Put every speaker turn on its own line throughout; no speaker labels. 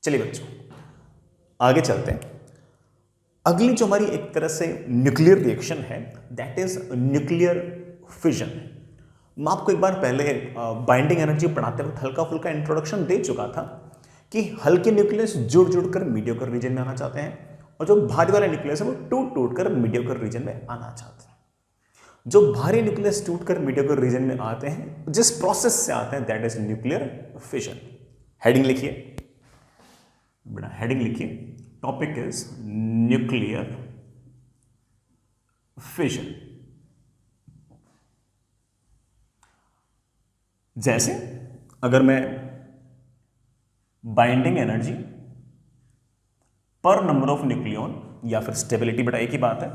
चलिए बच्चों आगे चलते हैं। अगली जो हमारी एक तरह से न्यूक्लियर रिएक्शन है दैट इज न्यूक्लियर फिजन। मैं आपको एक बार पहले बाइंडिंग एनर्जी पढ़ाते वक्त हल्का फुल्का इंट्रोडक्शन दे चुका था कि हल्के न्यूक्लियस जुड़ जुड़कर मीडियोकर रीजन में आना चाहते हैं और जो भारी वाला न्यूक्लियस है वो टूट टूट कर मीडियोकर रीजन में आना चाहते हैं। जो भारी न्यूक्लियस टूटकर मीडियोकर रीजन में आते हैं, जिस प्रोसेस से आते हैं that is nuclear fission. Heading लिखिए बेटा, हेडिंग लिखिए, टॉपिक इज न्यूक्लियर फिजन। जैसे अगर मैं बाइंडिंग एनर्जी पर नंबर ऑफ न्यूक्लियन या फिर स्टेबिलिटी, बेटा एक ही बात है,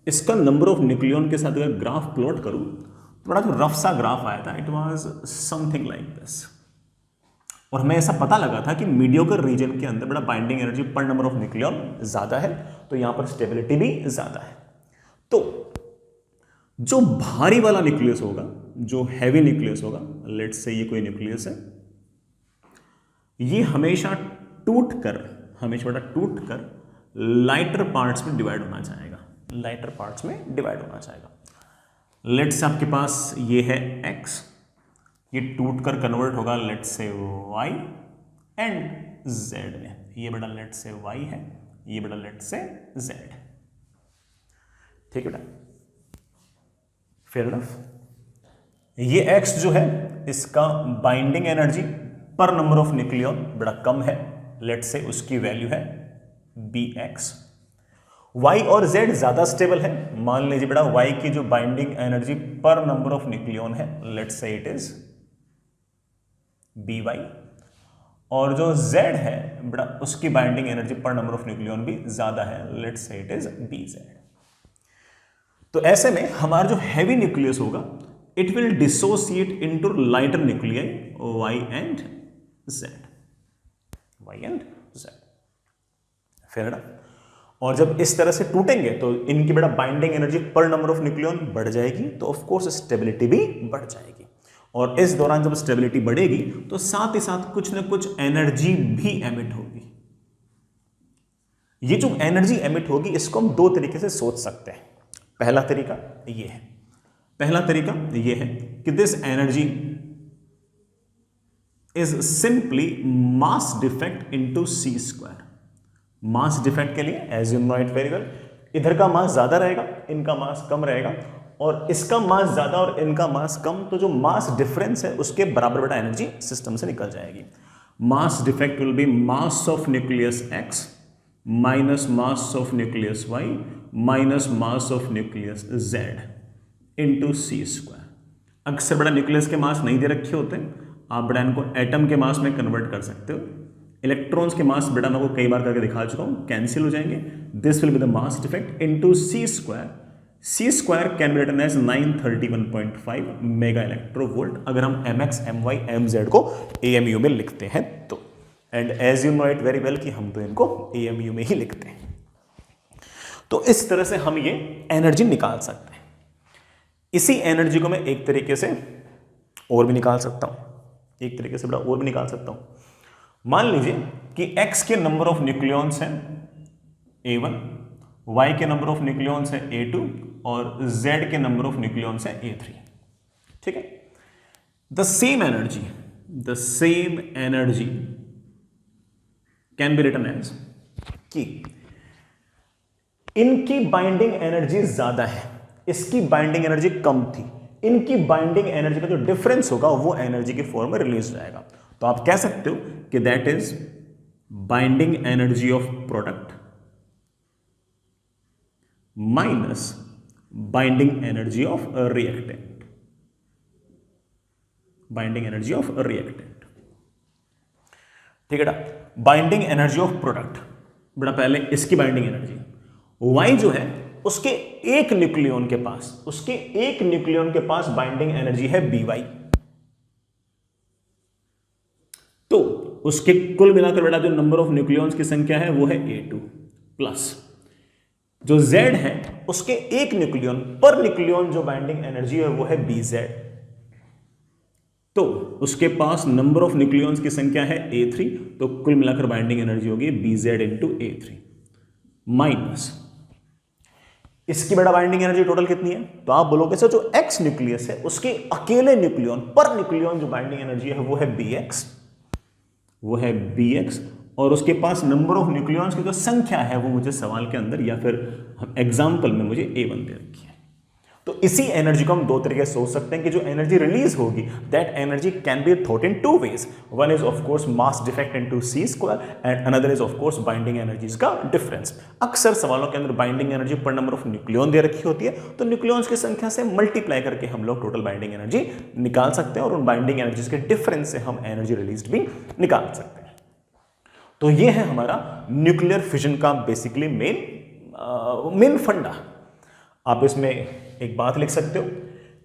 इसका नंबर ऑफ न्यूक्लियन के साथ अगर ग्राफ प्लॉट करूं तो बड़ा जो रफ सा ग्राफ आया था it was something like this. और हमें ऐसा पता लगा था कि मीडियोकर रीजन के अंदर बड़ा बाइंडिंग एनर्जी पर नंबर ऑफ न्यूक्लियन ज्यादा है, तो यहां पर स्टेबिलिटी भी ज्यादा है। तो जो भारी वाला न्यूक्लियस होगा, जो हैवी न्यूक्लियस होगा, लेट्स से ये कोई न्यूक्लियस है, ये हमेशा टूट कर लाइटर पार्ट्स में डिवाइड होना चाहेगा, लाइटर पार्ट्स में डिवाइड होना चाहेगा। लेट्स से आपके पास ये है x, ये टूट कर कन्वर्ट होगा let's say y and z में। ये बेटा लेट्स से y है, ये बेटा लेट्स से z। ठीक है बेटा, फेयर इनफ। ये x जो है इसका बाइंडिंग एनर्जी पर नंबर ऑफ न्यूक्लियन बड़ा कम है, लेट्स से उसकी वैल्यू है bx। y और z ज्यादा स्टेबल है, मान लीजिए बेटा y की जो बाइंडिंग एनर्जी पर नंबर ऑफ न्यूक्लियन है let's say it is by, और जो z है बेटा उसकी बाइंडिंग एनर्जी पर नंबर ऑफ न्यूक्लियन भी ज्यादा है, let's say it is bz। तो ऐसे में हमारा जो हैवी न्यूक्लियस होगा it will dissociate into lighter nuclei y and z, fair enough. और जब इस तरह से टूटेंगे तो इनकी बेटा बाइंडिंग एनर्जी पर नंबर ऑफ न्यूक्लियन बढ़ जाएगी, तो ऑफ कोर्स स्टेबिलिटी भी बढ़ जाएगी। और इस दौरान जब स्टेबिलिटी बढ़ेगी तो साथ ही साथ कुछ ना कुछ एनर्जी भी एमिट होगी। ये जो एनर्जी एमिट होगी इसको हम दो तरीके से सोच सकते हैं। पहला तरीका ये है कि this energy is simply mass defect into c square. Mass defect के लिए as you know it very well, इधर का मास ज्यादा रहेगा, इनका मास कम रहेगा, और इसका मास ज्यादा और इनका मास कम, तो जो मास डिफरेंस है उसके बराबर बेटा एनर्जी सिस्टम से निकल जाएगी। Mass defect will be mass of nucleus x minus mass of nucleus y minus mass of nucleus z into c square. अक्सर बड़ा न्यूक्लियस के मास नहीं दे रखे होते, आप बड़ा इनको एटम के मास में कन्वर्ट कर सकते हो। इलेक्ट्रॉन्स के मास बेटा मैं आपको कई बार करके दिखा चुका हूं, कैंसिल हो जाएंगे। This will be the mass defect into c square. c square can be written as 931.5 mega electronvolt अगर हम mx my mz को AMU में लिखते हैं तो। And as you know it very well कि हम तो इनको AMU में ही लिखते हैं। तो इस तरह से हम ये एनर्जी निकाल सकते हैं। इसी एनर्जी को मैं एक तरीके से और भी निकाल सकता हूं, मान लीजिए कि x के नंबर ऑफ न्यूक्लियॉन्स हैं A1, y के नंबर ऑफ न्यूक्लियॉन्स है A2 और z के नंबर ऑफ न्यूक्लियॉन्स है A3। ठीक है, the same energy can be written as कि इनकी बाइंडिंग एनर्जी ज्यादा है, इसकी बाइंडिंग एनर्जी कम थी, इनकी बाइंडिंग एनर्जी का जो डिफरेंस होगा वो एनर्जी के फॉर्म में रिलीज हो जाएगा। तो आप कह सकते हो कि that is binding energy of product minus binding energy of reactant, ठीक है ना। बाइंडिंग एनर्जी ऑफ प्रोडक्ट बेटा पहले इसकी बाइंडिंग एनर्जी y जो है उसके एक न्यूक्लियन के पास बाइंडिंग एनर्जी है by, तो उसके कुल मिलाकर बेटा जो नंबर ऑफ न्यूक्लियॉन्स की संख्या है वो है A2 प्लस जो Z है उसके एक न्यूक्लियन पर न्यूक्लियन जो बाइंडिंग एनर्जी है वो है BZ, तो उसके पास नंबर ऑफ न्यूक्लियॉन्स की संख्या है A3, तो कुल मिलाकर बाइंडिंग एनर्जी होगी BZ इंटू A3 माइनस इसकी बेटा बाइंडिंग एनर्जी टोटल कितनी है? तो आप बोलोगे सर जो X न्यूक्लियस है उसके अकेले न्यूक्लियॉन पर न्यूक्लियॉन जो बाइंडिंग एनर्जी है वो है BX, और उसके पास नंबर ऑफ न्यूक्लियॉन्स की जो संख्या है वो मुझे सवाल के अंदर या फिर एग्जाम्पल में मुझे A1 दे रखी है। तो इसी एनर्जी को हम दो तरीके से सोच सकते हैं कि जो एनर्जी रिलीज होगी that energy can be thought in two ways. One is of course mass defect into c square and another is of course binding energies का डिफरेंस। अक्सर सवालों के अंदर बाइंडिंग एनर्जी पर नंबर ऑफ न्यूक्लियॉन दे रखी होती है, तो न्यूक्लियॉन्स की संख्या से मल्टीप्लाई करके हम लोग टोटल बाइंडिंग एनर्जी निकाल सकते हैं और उन बाइंडिंग एनर्जीज के डिफरेंस से हम एनर्जी रिलीज भी निकाल सकते हैं। तो ये है हमारा न्यूक्लियर फिजन का बेसिकली मेन फंडा। आप इसमें एक बात लिख सकते हो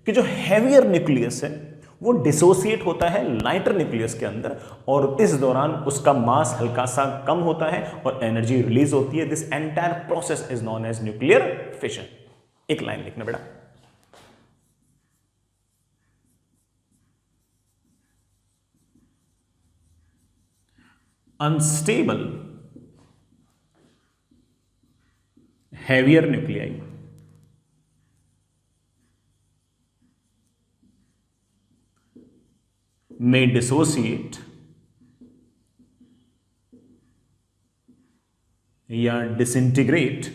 कि जो हैवियर न्यूक्लियस है वो डिसोसिएट होता है लाइटर न्यूक्लियस के अंदर, और इस दौरान उसका मास हल्का सा कम होता है और एनर्जी रिलीज होती है। This entire process is known as nuclear fission. एक लाइन लिखना बेटा, unstable heavier nuclei may dissociate या disintegrate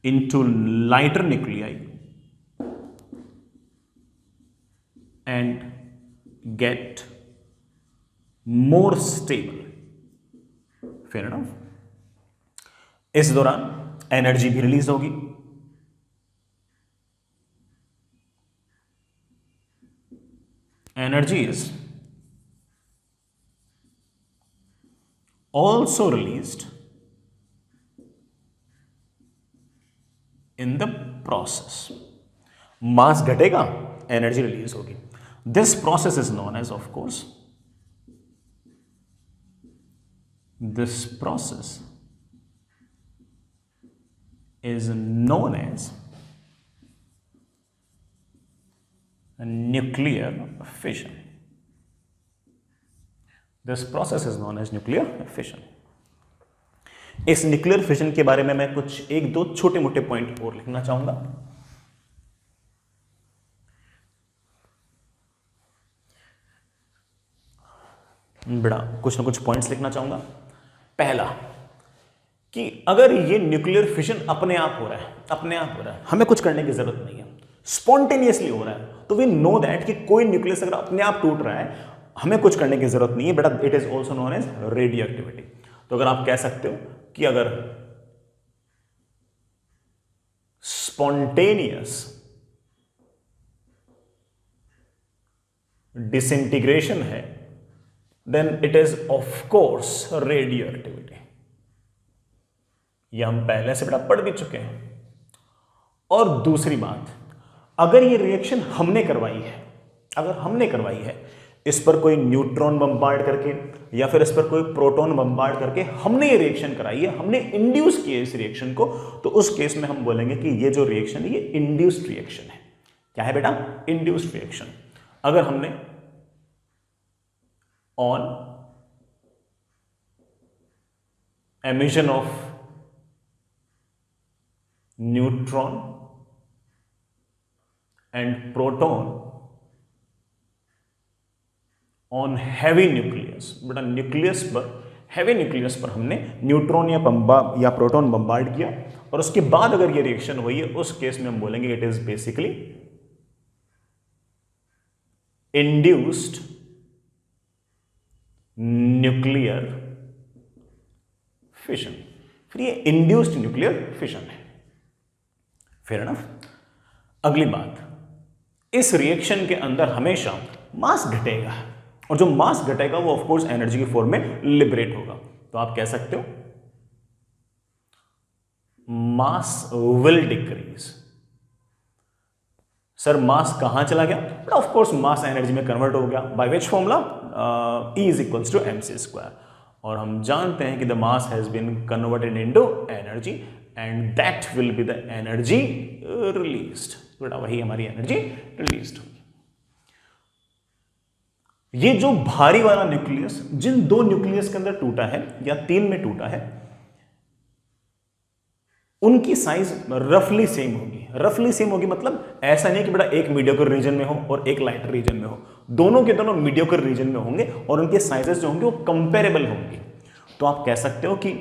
into lighter nuclei and get more stable. Fair enough? इस दौरान एनर्जी भी रिलीज होगी, energy is also released in the process. Mass घटेगा, energy release होगी. This process is known as, of course, this process is known as nuclear fission. This process is known as nuclear fission. इस nuclear fission के बारे में मैं कुछ एक दो छोटे मोटे पॉइंट और लिखना चाहूंगा. बड़ा कुछ ना कुछ पॉइंट्स लिखना चाहूंगा. पहला कि अगर ये न्यूक्लियर फिशन अपने आप हो रहा है, हमें कुछ करने की जरूरत नहीं है, स्पॉन्टेनियसली हो रहा है, तो वी नो दैट कि कोई न्यूक्लियस अगर अपने आप टूट रहा है, हमें कुछ करने की जरूरत नहीं है बेटा. It is also known as radio activity. तो अगर आप कह सकते हो कि अगर स्पॉन्टेनियस डिसइंटीग्रेशन है, then it is of course radio activity. यह हम पहले से बेटा पढ़ भी चुके हैं. और दूसरी बात, अगर ये रिएक्शन हमने करवाई है, इस पर कोई न्यूट्रॉन बम्बार्ड करके या फिर इस पर कोई प्रोटॉन बम्बार्ड करके हमने ये रिएक्शन कराई है, हमने इंड्यूस किया इस रिएक्शन को, तो उस केस में हम बोलेंगे कि ये जो रिएक्शन है ये इंड्यूस्ड रिएक्शन है. क्या है बेटा? Induced reaction. अगर हमने on emission of neutron and proton on heavy nucleus, बेटा न्यूक्लियस पर, हैवी न्यूक्लियस पर हमने न्यूट्रॉन या प्रोटॉन बम्बार्ड किया, और उसके बाद अगर ये रिएक्शन हुई है, उस केस में हम बोलेंगे it is basically induced nuclear fission. फिर ये इंड्यूस्ड न्यूक्लियर फिशन है. Fair enough. अगली बात, इस रिएक्शन के अंदर हमेशा मास घटेगा, और जो मास घटेगा वो ऑफ कोर्स एनर्जी के फॉर्म में लिबरेट होगा. तो आप कह सकते हो mass will decrease. Sir mass कहां चला गया? But of course mass energy में कन्वर्ट हो गया. By which formula? E is equals to mc square. और हम जानते हैं कि the mass has been converted into energy, and that will be the energy released. बेटा वही हमारी एनर्जी रिलीज्ड होगी। ये जो भारी वाला न्यूक्लियस जिन दो न्यूक्लियस के अंदर टूटा है या तीन में टूटा है, उनकी साइज रफली सेम होगी। रफली सेम होगी मतलब ऐसा नहीं कि बेटा एक मीडियोकर रीजन में हो और एक लाइटर रीजन में हो, दोनों के दोनों मीडियोकर रीजन में होंगे और उनके साइजेस जो होंगे वो कंपेरेबल होंगे। तो आप कह सकते हो कि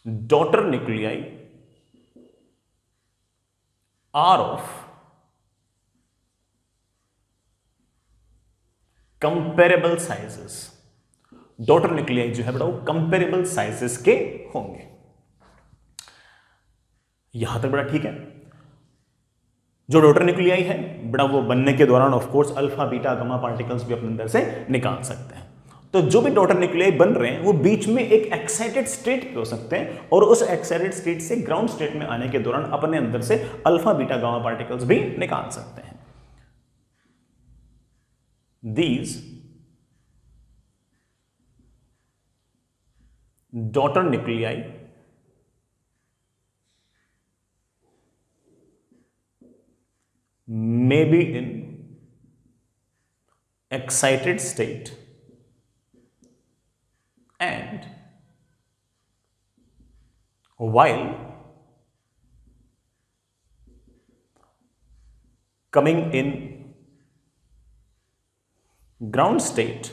daughter nuclei are of comparable sizes. Daughter nuclei जो है बेटा वो कंपेरेबल साइजेस के होंगे। यहां तक बेटा ठीक है। जो डॉटर न्यूक्लियाई है बेटा वो बनने के दौरान of course alpha beta gamma particles भी अपने अंदर से निकाल सकते हैं। तो जो भी डॉटर न्यूक्लियाई बन रहे हैं वो बीच में एक एक्साइटेड स्टेट पे हो सकते हैं और उस एक्साइटेड स्टेट से ग्राउंड स्टेट में आने के दौरान अपने अंदर से अल्फा बीटा गामा पार्टिकल्स भी निकाल सकते हैं। These daughter nuclei may be in excited state and while coming in ground state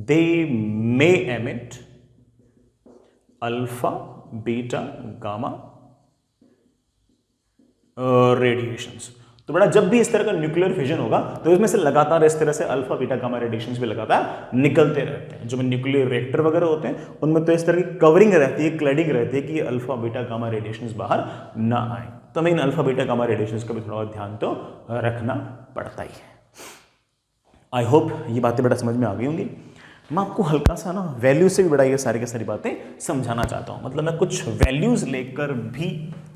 they may emit alpha beta gamma radiations. तो बेटा जब भी इस तरह का न्यूक्लियर फिजन होगा तो इसमें से लगातार इस तरह से अल्फा बीटा गामा रेडिएशंस भी लगातार निकलते रहते हैं। जो न्यूक्लियर रिएक्टर वगैरह होते हैं उनमें तो इस तरह की कवरिंग रहती है, क्लैडिंग रहती है कि अल्फा बीटा गामा रेडिएशंस बाहर ना आए। तो हमें इन अल्फा बीटा गामा रेडिएशंस का भी थोड़ा ध्यान तो रखना पड़ता ही है। आई होप ये बातें बेटा समझ में आ गई होंगी। मैं आपको हल्का सा ना वैल्यू से भी बड़ा ये सारी की सारी बातें समझाना चाहता हूँ। मतलब मैं कुछ वैल्यूज लेकर भी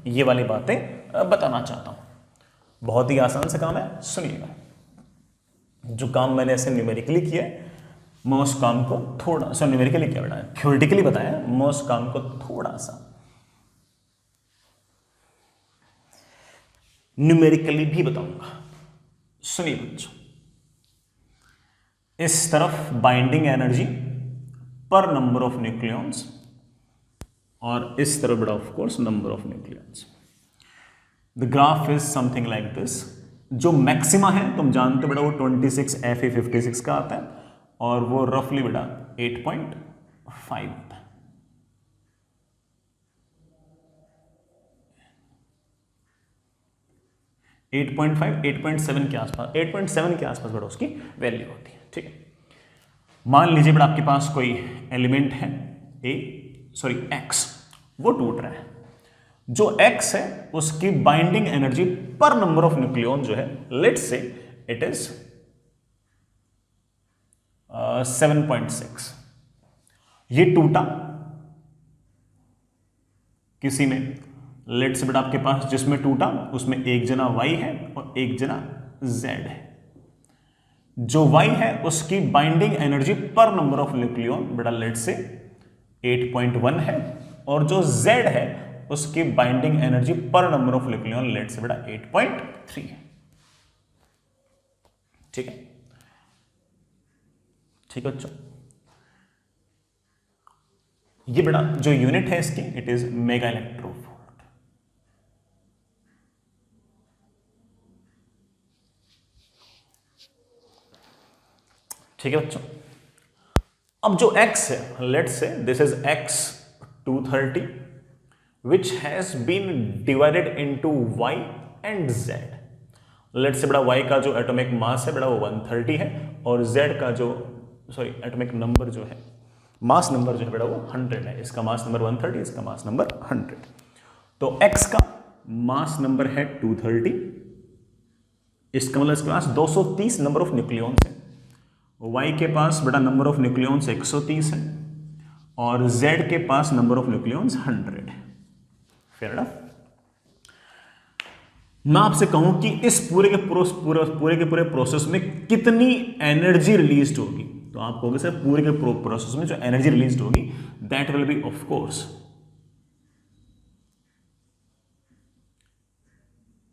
ये वाली बातें बताना चाहता हूँ। बहुत ही आसान सा काम है, सुनिएगा। जो काम मैंने ऐसे न्यूमेरिकली किया है मैं उस काम को थोड़ा सा न्यूमेरिकली क्या बेटा थ्योरेटिकली बताया, मैं उस काम को थोड़ा सा न्यूमेरिकली भी बताऊंगा। सुनिए बच्चों, इस तरफ बाइंडिंग एनर्जी पर नंबर ऑफ न्यूक्लियॉन्स और इस तरफ बेटा of course number of nucleons. The graph is something like this. जो मैक्सिमा है तुम जानते हो बेटा वो 26 Fe56 का आता है और वो रफली बेटा 8.5 होता है। 8.5 8.7 के आसपास 8.7 के आसपास बेटा उसकी वैल्यू होती है। ठीक है, मान लीजिए बेटा आपके पास कोई एलिमेंट है X, वो टूट रहा है। जो X है उसकी बाइंडिंग एनर्जी पर नंबर ऑफ न्यूक्लियॉन जो है लेट्स से इट इज 7.6। ये टूटा किसी में, लेट्स बेटा आपके पास जिसमें टूटा उसमें एक जना Y है और एक जना Z है। जो Y है उसकी बाइंडिंग एनर्जी पर नंबर ऑफ न्यूक्लियॉन बेटा लेट्स से 8.1 है और जो Z है उसकी बाइंडिंग एनर्जी पर number of nucleon let's say बेटा 8.3 है। ठीक है, ठीक है बच्चों। ये बेटा जो यूनिट है इसकी इट इज मेगा इलेक्ट्रोवोल्ट। ठीक है बच्चों। अब जो X है let's say this is X 230 which has been divided into Y and Z। Let's say बेटा Y का जो एटॉमिक मास है बेटा वो 130 है और Z का जो एटॉमिक नंबर जो है मास नंबर जो है बेटा वो 100 है। इसका मास नंबर 130, इसका मास नंबर 100। तो X का मास नंबर है 230, इसका मतलब इसके पास 230 नंबर ऑफ न्यूक्लियॉन्स है। Y के पास बेटा नंबर ऑफ न्यूक्लियॉन्स 130 है और Z के पास नंबर ऑफ न्यूक्लियॉन्स 100 है। Fair enough. मैं आपसे कहूं कि इस पूरे के पूरे प्रोसेस में कितनी एनर्जी रिलीज होगी, तो आप कहोगे सर पूरे के प्रोसेस में जो एनर्जी रिलीज होगी that will B of course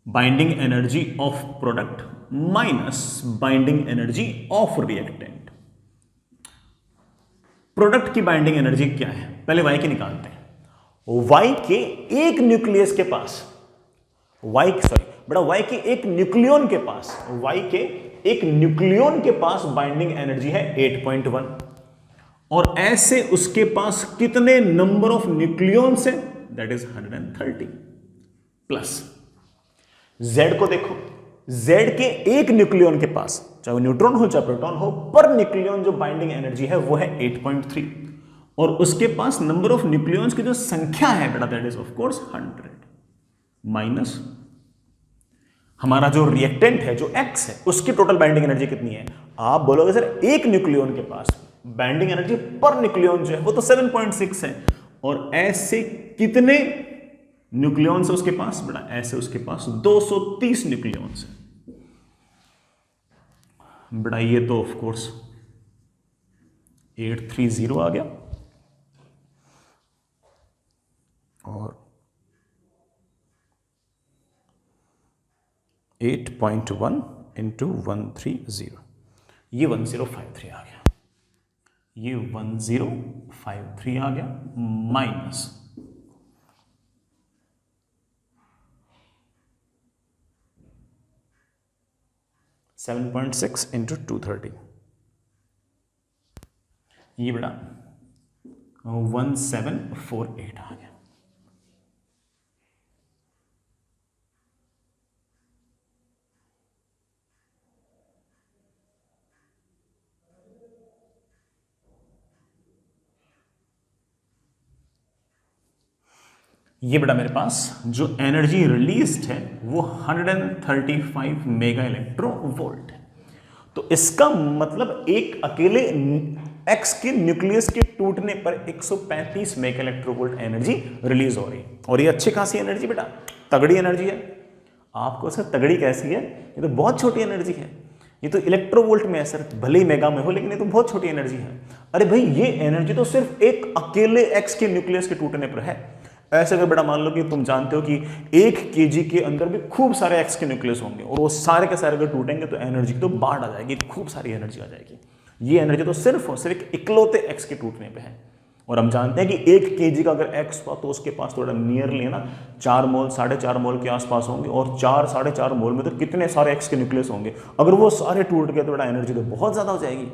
binding energy of product minus binding energy of reactant. Product की बाइंडिंग एनर्जी क्या है, पहले वाई की निकालते हैं। वाई के एक न्यूक्लियस के पास वाई के एक न्यूक्लियन के पास बाइंडिंग एनर्जी है 8.1 और ऐसे उसके पास कितने नंबर ऑफ न्यूक्लियंस है, दैट इज 130 प्लस Z को देखो, Z के एक न्यूक्लियन के पास चाहे वो न्यूट्रॉन हो चाहे प्रोटॉन हो, पर न्यूक्लियन जो बाइंडिंग एनर्जी है वो है 8.3 और उसके पास नंबर ऑफ न्यूक्लियंस की जो संख्या है बेटा that is of course 100 minus हमारा जो रिएक्टेंट है जो X है उसकी टोटल बाइंडिंग एनर्जी कितनी है। आप बोलोगे सर एक न्यूक्लियन के पास बाइंडिंग एनर्जी पर न्यूक्लियन जो है वो तो 7.6 है और ऐसे कितने न्यूक्लियंस है उसके पास बेटा, ऐसे उसके पास 230 न्यूक्लियंस है बेटा। ये तो ऑफ कोर्स 830 आ गया और 8.1 इंटू 130 ये 1053 आ गया, ये 1053 आ गया माइनस 7.6 इंटू 230 ये बेटा 1748 आ गया। ये बेटा मेरे पास जो एनर्जी रिलीज्ड है वो 135 मेगा इलेक्ट्रोवोल्ट है। तो इसका मतलब एक अकेले एक्स के न्यूक्लियस के टूटने पर 135 मेगा इलेक्ट्रोवोल्ट एनर्जी रिलीज हो रही है और ये अच्छी खासी एनर्जी बेटा, तगड़ी एनर्जी है। आपको सर तगड़ी कैसी है, ये तो बहुत छोटी एनर्जी है, ये तो इलेक्ट्रोवोल्ट में है सर, भले ही मेगा में हो लेकिन ये तो बहुत छोटी एनर्जी है। अरे भाई ये एनर्जी तो सिर्फ एक अकेले एक्स के न्यूक्लियस के टूटने पर है। ऐसे अगर बेटा मान लो कि तुम जानते हो कि 1 kg के अंदर भी खूब सारे एक्स के न्यूक्लियस होंगे और वो सारे के सारे अगर टूटेंगे तो एनर्जी की तो बाढ़ आ जाएगी, खूब सारी एनर्जी आ जाएगी। ये एनर्जी तो सिर्फ और सिर्फ इकलौते एक्स के टूटने पे है और हम जानते हैं कि 1 kg का अगर एक्स हुआ तो उसके पास थोड़ा नियरली ना 4 मोल 4.5 मोल के आसपास होंगे और 4 4.5 मोल में तो कितने सारे एक्स के न्यूक्लियस होंगे। अगर वो सारे टूट गए तो बेटा एनर्जी तो बहुत ज़्यादा हो जाएगी।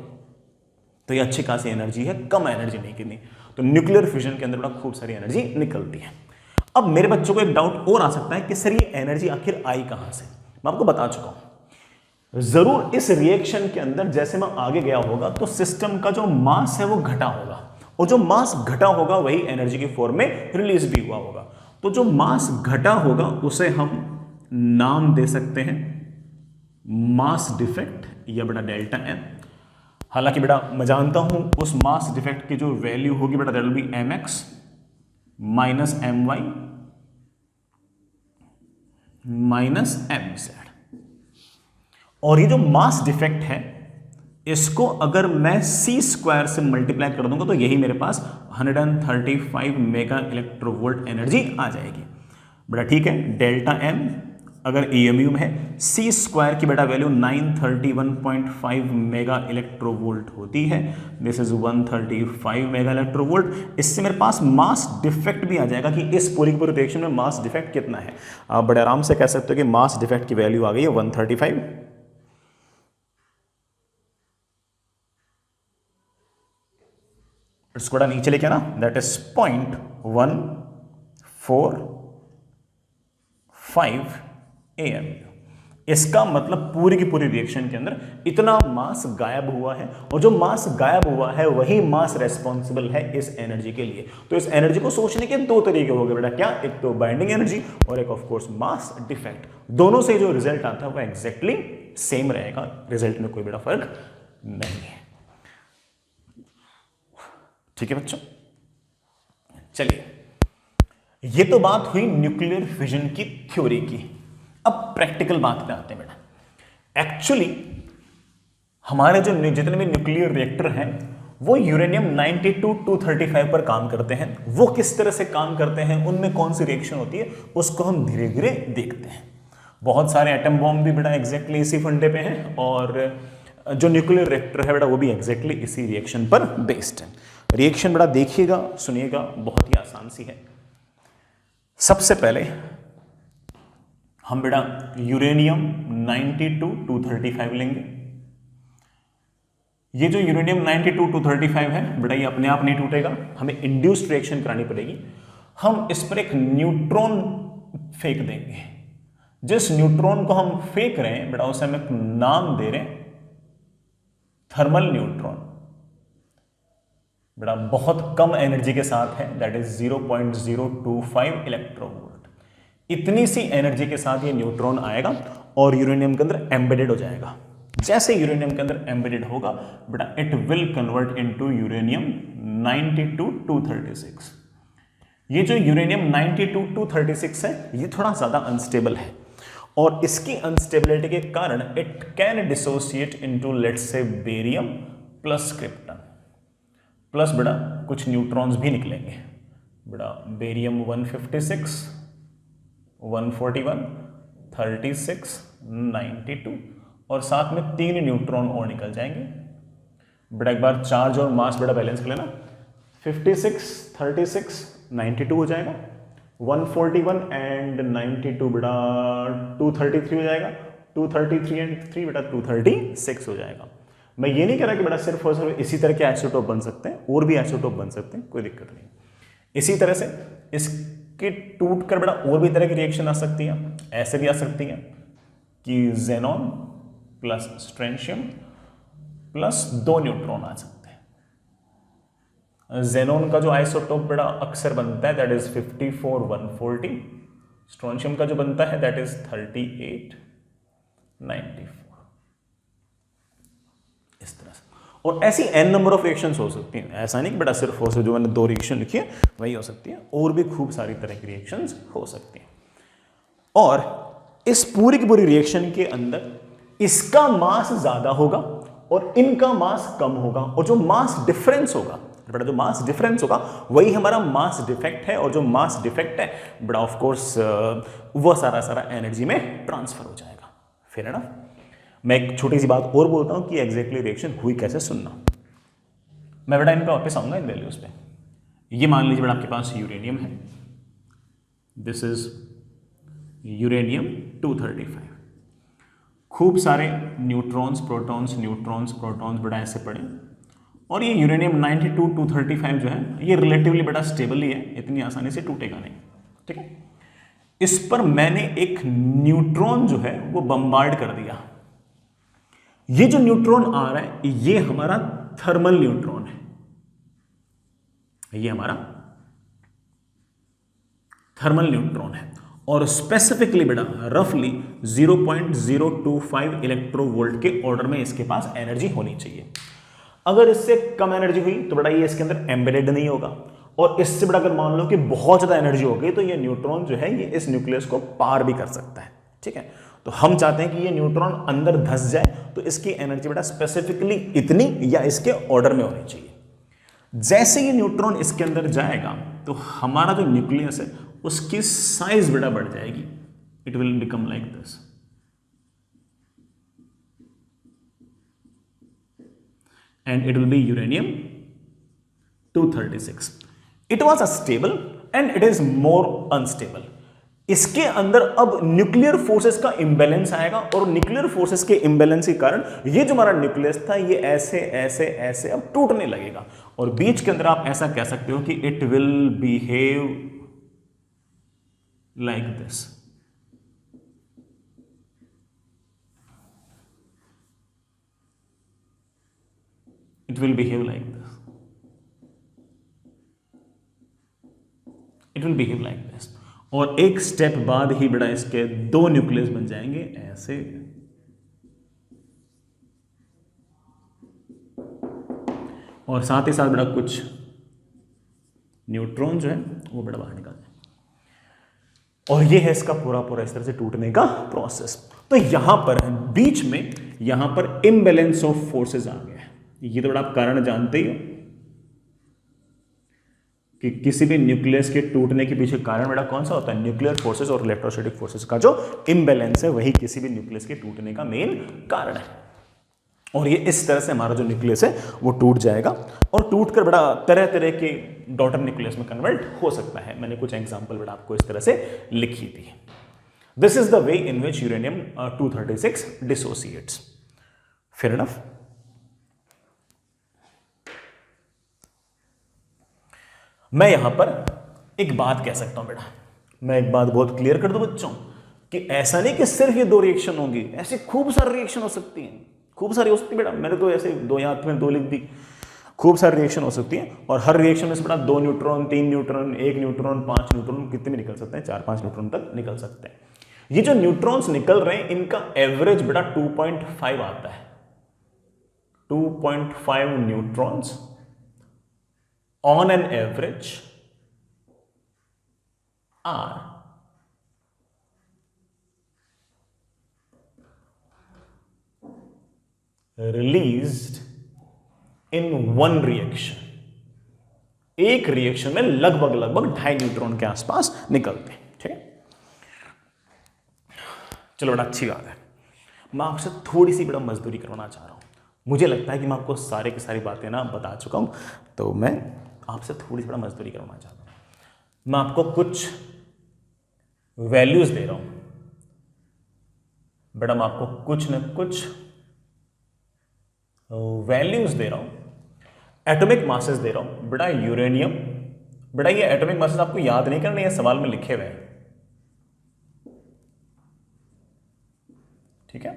तो ये अच्छी खासी एनर्जी है, कम एनर्जी नहीं कितनी। तो न्यूक्लियर फ्यूजन के अंदर बड़ा खूब सारी एनर्जी निकलती है। अब मेरे बच्चों को एक डाउट और आ सकता है कि सर ये एनर्जी आखिर आई कहां से। मैं आपको बता चुका हूं, जरूर इस रिएक्शन के अंदर जैसे मैं आगे गया होगा तो सिस्टम का जो मास है वो घटा होगा और जो मास घटा होगा वही एनर्जी की फॉर्म में रिलीज भी हुआ होगा। तो जो मास घटा होगा उसे हम नाम दे सकते हैं मास डिफेक्ट या बेटा डेल्टा एम। हालांकि बेटा मैं जानता हूं उस मास डिफेक्ट की जो वैल्यू होगी बेटा that will B mx minus my minus mz। और ये जो मास डिफेक्ट है इसको अगर मैं c² से मल्टीप्लाई कर दूंगा तो यही मेरे पास 135 मेगा इलेक्ट्रोवोल्ट एनर्जी आ जाएगी बेटा। ठीक है, डेल्टा m अगर EMU है, c² की बेटा वैल्यू 931.5 मेगा इलेक्ट्रोवोल्ट होती है। This is 135 mega electronvolt. इससे मेरे पास मास डिफेक्ट भी आ जाएगा कि इस पूरी रिएक्शन में मास डिफेक्ट कितना है। आप बड़े आराम से कह सकते हो कि मास डिफेक्ट की वैल्यू आ गई है 135। इसको बड़ा नीचे लेके आना, दैट इज 0.145 AMU। इसका मतलब पूरी की पूरी रिएक्शन के अंदर इतना मास गायब हुआ है और जो मास गायब हुआ है वही मास रेस्पॉन्सिबल है इस एनर्जी के लिए। तो इस एनर्जी को सोचने के दो तरीके हो गए बेटा, क्या, एक तो बाइंडिंग एनर्जी और एक ऑफ कोर्स मास डिफेक्ट। दोनों से जो रिजल्ट आता है वो एग्जैक्टली सेम रहेगा, रिजल्ट में कोई बड़ा फर्क नहीं है। ठीक है बच्चों, चलिए ये तो बात हुई न्यूक्लियर फिजन की थ्योरी की। अब प्रैक्टिकल बात पे आते हैं बेटा। एक्चुअली हमारे जो जितने भी न्यूक्लियर रिएक्टर हैं वो यूरेनियम 92-235 पर काम करते हैं। वो किस तरह से काम करते हैं, उनमें कौन सी रिएक्शन होती है, उसको हम धीरे धीरे देखते हैं। बहुत सारे एटम बॉम्ब भी बेटा एग्जैक्टली इसी फंडे पे हैं, और जो न्यूक्लियर रिएक्टर है बेटा वो भी एग्जैक्टली इसी रिएक्शन पर बेस्ड है। रिएक्शन बेटा देखिएगा, सुनिएगा, बहुत ही आसान सी है। सबसे पहले हम बेटा यूरेनियम 92-235 लेंगे। ये जो यूरेनियम 92-235 है बेटा ये अपने आप नहीं टूटेगा, हमें इंड्यूस्ड रिएक्शन करानी पड़ेगी। हम इस पर एक न्यूट्रॉन फेंक देंगे। जिस न्यूट्रॉन को हम फेंक रहे हैं बेटा उसे हम एक नाम दे रहे हैं थर्मल न्यूट्रॉन। बेटा बहुत कम एनर्जी के साथ है, दैट इज 0.025 इलेक्ट्रोवोल्ट। इतनी सी एनर्जी के साथ ये न्यूट्रॉन आएगा और यूरेनियम के अंदर एम्बेडेड हो जाएगा। जैसे यूरेनियम के अंदर एम्बेडेड होगा बेटा it will convert into uranium 92-236। ये जो यूरेनियम 92-236 है ये थोड़ा ज्यादा अनस्टेबल है, और इसकी अनस्टेबिलिटी के कारण it can dissociate into let's say barium plus krypton plus बेटा कुछ न्यूट्रॉन्स भी निकलेंगे बेटा, बेरियम 156, 141, 36, 92 और साथ में 3 न्यूट्रॉन और निकल जाएंगे। बेटा एक बार चार्ज और मास बेटा बैलेंस कर लेना, 56, 36, 92 हो जाएगा, 141 एंड 92 बेटा 233 हो जाएगा, 233 एंड 3 बेटा 236 हो जाएगा। मैं ये नहीं कह रहा कि बेटा सिर्फ और सिर्फ इसी तरह के आइसोटोप बन सकते हैं, और भी आइसोटोप बन सकते हैं, कोई दिक्कत नहीं। इसी तरह से इसके टूट कर बेटा और भी तरह की रिएक्शन आ सकती है। ऐसे भी आ सकती है कि जेनॉन प्लस स्ट्रेंशियम प्लस 2 न्यूट्रॉन आ सकते हैं। जेनॉन का जो आइसोटोप बेटा अक्सर बनता है दैट इज 54-140, स्ट्रोंशियम का जो बनता है दैट इज 38-94। इस तरह से, और ऐसी एन नंबर ऑफ रिएक्शंस हो सकती हैं। ऐसा नहीं कि बेटा सिर्फ हो, जो मैंने 2 रिएक्शन लिखी है वही हो सकती है, और भी खूब सारी तरह की रिएक्शंस हो सकती हैं। और इस पूरी की पूरी रिएक्शन के अंदर इसका मास ज्यादा होगा और इनका मास कम होगा, और जो मास डिफरेंस होगा बेटा, जो मास डिफरेंस होगा वही हमारा मास डिफेक्ट है, और जो मास डिफेक्ट है बेटा ऑफ कोर्स वो सारा एनर्जी में ट्रांसफर हो जाएगा। फिर है ना, मैं एक छोटी सी बात और बोलता हूं कि एग्जैक्टली रिएक्शन हुई कैसे, सुनना। मैं बेटा इन पे वापस आऊंगा इन वैल्यूज पे। ये मान लीजिए बेटा आपके पास यूरेनियम है, दिस इज यूरेनियम 235। खूब सारे न्यूट्रॉन्स प्रोटॉन्स बेटा ऐसे पड़े, और ये यूरेनियम 92-235 जो है ये रिलेटिवली बेटा स्टेबल ही है, इतनी आसानी से टूटेगा नहीं, ठीक है। इस पर मैंने एक न्यूट्रॉन जो है वो बम्बार्ड कर दिया। ये जो न्यूट्रॉन आ रहा है ये हमारा थर्मल न्यूट्रॉन है, ये हमारा थर्मल न्यूट्रॉन है, और स्पेसिफिकली बेटा रफली 0.025 इलेक्ट्रोवोल्ट के ऑर्डर में इसके पास एनर्जी होनी चाहिए। अगर इससे कम एनर्जी हुई तो बेटा ये इसके अंदर एम्बेडेड नहीं होगा, और इससे बेटा अगर मान लो कि बहुत ज्यादा एनर्जी हो गई तो ये न्यूट्रॉन जो है ये इस न्यूक्लियस को पार भी कर सकता है, ठीक है। तो हम चाहते हैं कि ये न्यूट्रॉन अंदर धंस जाए, तो इसकी एनर्जी बेटा स्पेसिफिकली इतनी या इसके ऑर्डर में होनी चाहिए। जैसे ये न्यूट्रॉन इसके अंदर जाएगा तो हमारा जो न्यूक्लियस है उसकी साइज बेटा बढ़ जाएगी, it will become like this, and it will be uranium 236. It was a stable and it is more unstable. इसके अंदर अब न्यूक्लियर फोर्सेस का इंबैलेंस आएगा, और न्यूक्लियर फोर्सेस के इंबैलेंस के कारण ये जो हमारा न्यूक्लियस था ये ऐसे ऐसे ऐसे अब टूटने लगेगा, और बीच के अंदर आप ऐसा कह सकते हो कि it will behave like this. It will behave like this. It will behave like this. और एक स्टेप बाद ही बेटा इसके 2 न्यूक्लियस बन जाएंगे ऐसे, और साथ ही साथ बेटा कुछ न्यूट्रॉन जो है वो बेटा बाहर निकल जाए। और ये है इसका पूरा पूरा इस तरह से टूटने का प्रोसेस। तो यहां पर बीच में यहां पर इम्बैलेंस ऑफ फोर्सेस आ गया है। ये तो बड़ा आप कारण जानते ही हो कि किसी भी न्यूक्लियस के टूटने के पीछे कारण बेटा कौन सा होता है, न्यूक्लियर फोर्सेस और इलेक्ट्रोस्टैटिक फोर्सेस का जो इम्बैलेंस है वही किसी भी न्यूक्लियस के टूटने का मेन कारण है। और ये इस तरह से हमारा जो न्यूक्लियस है वो टूट जाएगा और टूटकर बड़ा तरह तरह के डॉटर न्यूक्लियस में कन्वर्ट हो सकता है। मैंने कुछ एग्जांपल बड़ा आपको इस तरह से लिखी थी। This is the way in which uranium 236 dissociates. Fair enough. मैं यहां पर एक बात कह सकता हूं बेटा, मैं एक बात बहुत क्लियर कर दूं बच्चों कि ऐसा नहीं कि सिर्फ ये दो रिएक्शन होंगी, ऐसे खूब सारी रिएक्शन हो सकती हैं, खूब सारी हो सकती है बेटा। मैंने तो ऐसे दो याद में दो लिख दी, खूब सारी रिएक्शन हो सकती है और हर रिएक्शन में से बेटा 2 न्यूट्रॉन, 3 न्यूट्रॉन, 1 न्यूट्रॉन, 5 न्यूट्रॉन, कितने भी निकल सकते हैं, 4-5 न्यूट्रॉन तक निकल सकते हैं। ये जो न्यूट्रॉन्स निकल रहे हैं इनका एवरेज बेटा 2.5 आता है। 2.5 neutrons on an average are released in one reaction। एक रिएक्शन में लगभग 2.5 न्यूट्रॉन के आसपास निकलते हैं। ठीक है, चलो बड़ा अच्छी बात है। मैं आपसे थोड़ी सी बड़ा मजदूरी करवाना चाह रहा हूं। मुझे लगता है कि मैं आपको सारे की सारी बातें ना बता चुका हूं, तो मैं आपसे थोड़ी सी बड़ा मजदूरी करवाना चाहता हूं। मैं आपको कुछ वैल्यूज दे रहा हूं बेटा, मैं आपको कुछ न कुछ वैल्यूज दे रहा हूं, एटॉमिक मासेस दे रहा हूं बेटा। यूरेनियम बेटा, ये एटॉमिक मासेस आपको याद नहीं करने, ये सवाल में लिखे हुए हैं। ठीक है,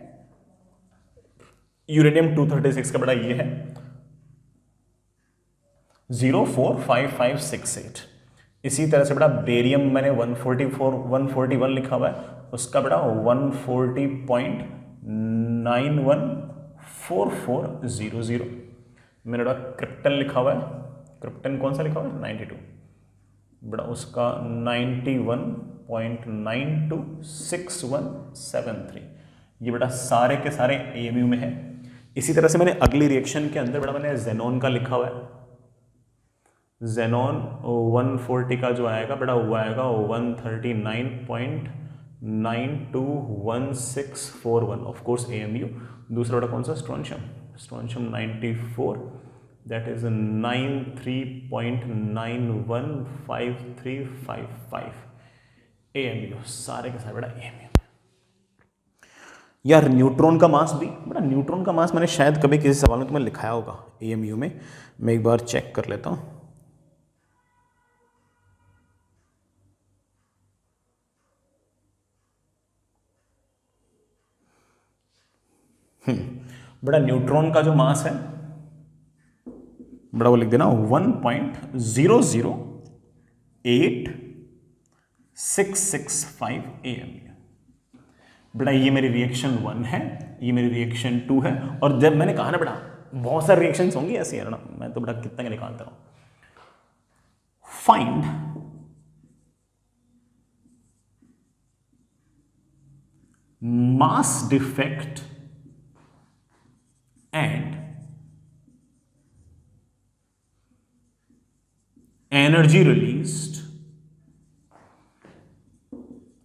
यूरेनियम 236 का बेटा ये है 0.45568। इसी तरह से बेटा बेरियम मैंने 141 लिखा हुआ है, उसका बेटा 140.914400। मैंने बेटा क्रिप्टन लिखा हुआ है, क्रिप्टन कौन सा लिखा हुआ है 92 बेटा, उसका 91.926173। ये बेटा सारे के सारे एएमयू में है। इसी तरह से मैंने अगली रिएक्शन के अंदर बेटा मैंने जेनॉन का लिखा हुआ है। जेनॉन 140 का जो आएगा बेटा वो आएगा 139.921641 ऑफ कोर्स एएमयू। दूसरा बेटा कौन सा, स्ट्रोंशियम 94, दैट इज 93.915355 एएमयू। सारे के सारे बेटा एएमयू। यार न्यूट्रॉन का मास भी बेटा, न्यूट्रॉन का मास मैंने शायद कभी किसी सवाल में तुम्हें लिखाया होगा एएमयू में। मैं एक बार चेक कर लेता हूं। बड़ा न्यूट्रॉन का जो मास है बड़ा वो लिख देना 1.008665 एएमयू। बेटा ये मेरी रिएक्शन 1 है, ये मेरी रिएक्शन 2 है। और जब मैंने कहा ना बेटा बहुत सारी रिएक्शंस होंगी ऐसी है ना, मैं तो बेटा कितना का निकालता हूं। Find mass defect and energy released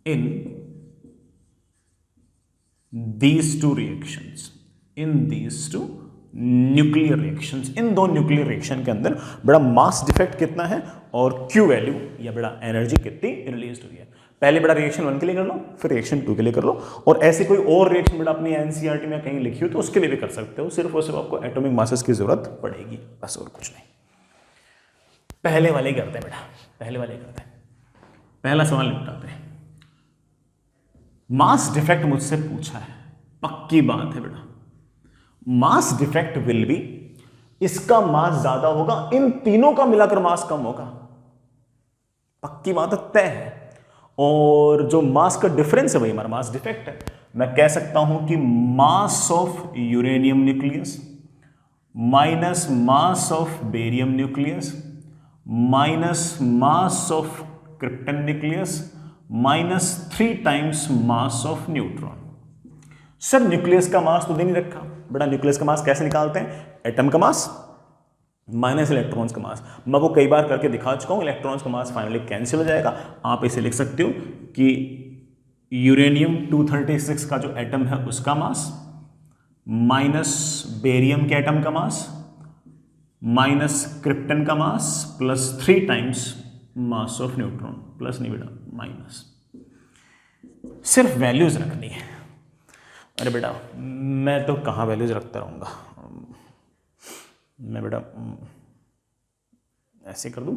in these two reactions, in these two nuclear reactions. इन दो न्यूक्लियर रिएक्शन के अंदर बड़ा मास डिफेक्ट कितना है और क्यू वैल्यू या बड़ा एनर्जी कितनी रिलीज हुई है। पहले बड़ा रिएक्शन 1 के लिए कर लो, फिर रिएक्शन 2 के लिए कर लो, और ऐसे कोई और रिएक्शन बेटा अपनी एनसीईआरटी में कहीं लिखी हो तो उसके लिए भी कर सकते हो। सिर्फ और सिर्फ आपको एटॉमिक मासेस की जरूरत पड़ेगी, बस और कुछ नहीं। पहले वाले ही करते हैं बेटा, पहले वाले ही करते हैं। पहला सवाल निपटाते हैं। मास डिफेक्ट मुझसे पूछा है, पक्की बात है बेटा, मास डिफेक्ट विल बी, इसका मास ज्यादा होगा, इन तीनों का मिलाकर मास कम होगा, पक्की बात तय है। और जो मास का डिफरेंस है वही हमारा मास डिफेक्ट है। मैं कह सकता हूं कि mass of uranium nucleus minus mass of barium nucleus minus mass of krypton nucleus -3 times mass of neutron. Sir nucleus का मास तो दे नहीं रखा बेटा, न्यूक्लियस का मास कैसे निकालते हैं? एटम का मास माइनस इलेक्ट्रॉन्स का मास। मैं वो कई बार करके दिखा चुका हूं, इलेक्ट्रॉन्स का मास फाइनली कैंसिल हो जाएगा। आप इसे लिख सकते हो कि यूरेनियम 236 का जो एटम है उसका मास माइनस बेरियम के एटम का मास माइनस क्रिप्टन का mass plus 3 times mass of neutron. Plus नहीं बेटा, माइनस। सिर्फ वैल्यूज रखनी है। अरे बेटा मैं तो कहाँ वैल्यूज रखता रहूँगा, मैं बेटा ऐसे कर दूँ।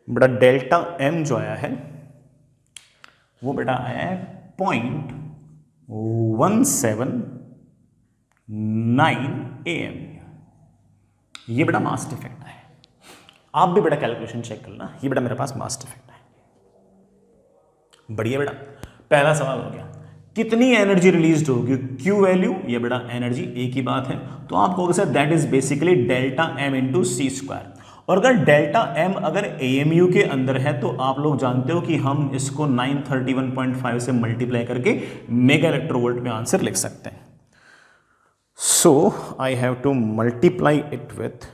बेटा डेल्टा एम जो आया है वो बेटा आया है 0.179 AM। ये बेटा मास डिफेक्ट है। आप भी बेटा कैलकुलेशन चेक करना, ये बेटा मेरे पास मास डिफेक्ट है। बढ़िया बेटा, पहला सवाल हो गया। कितनी एनर्जी रिलीज होगी? क्यू वैल्यू, ये बेटा एनर्जी एक ही बात है, तो आप कहोगे sir that is basically delta M into C square. और अगर डेल्टा एम अगर एएमयू के अंदर है तो आप लोग जानते हो कि हम इसको 931.5 से मल्टीप्लाई करके मेगा इलेक्ट्रोवोल्ट में आंसर लिख सकते हैं। So I have to multiply it with,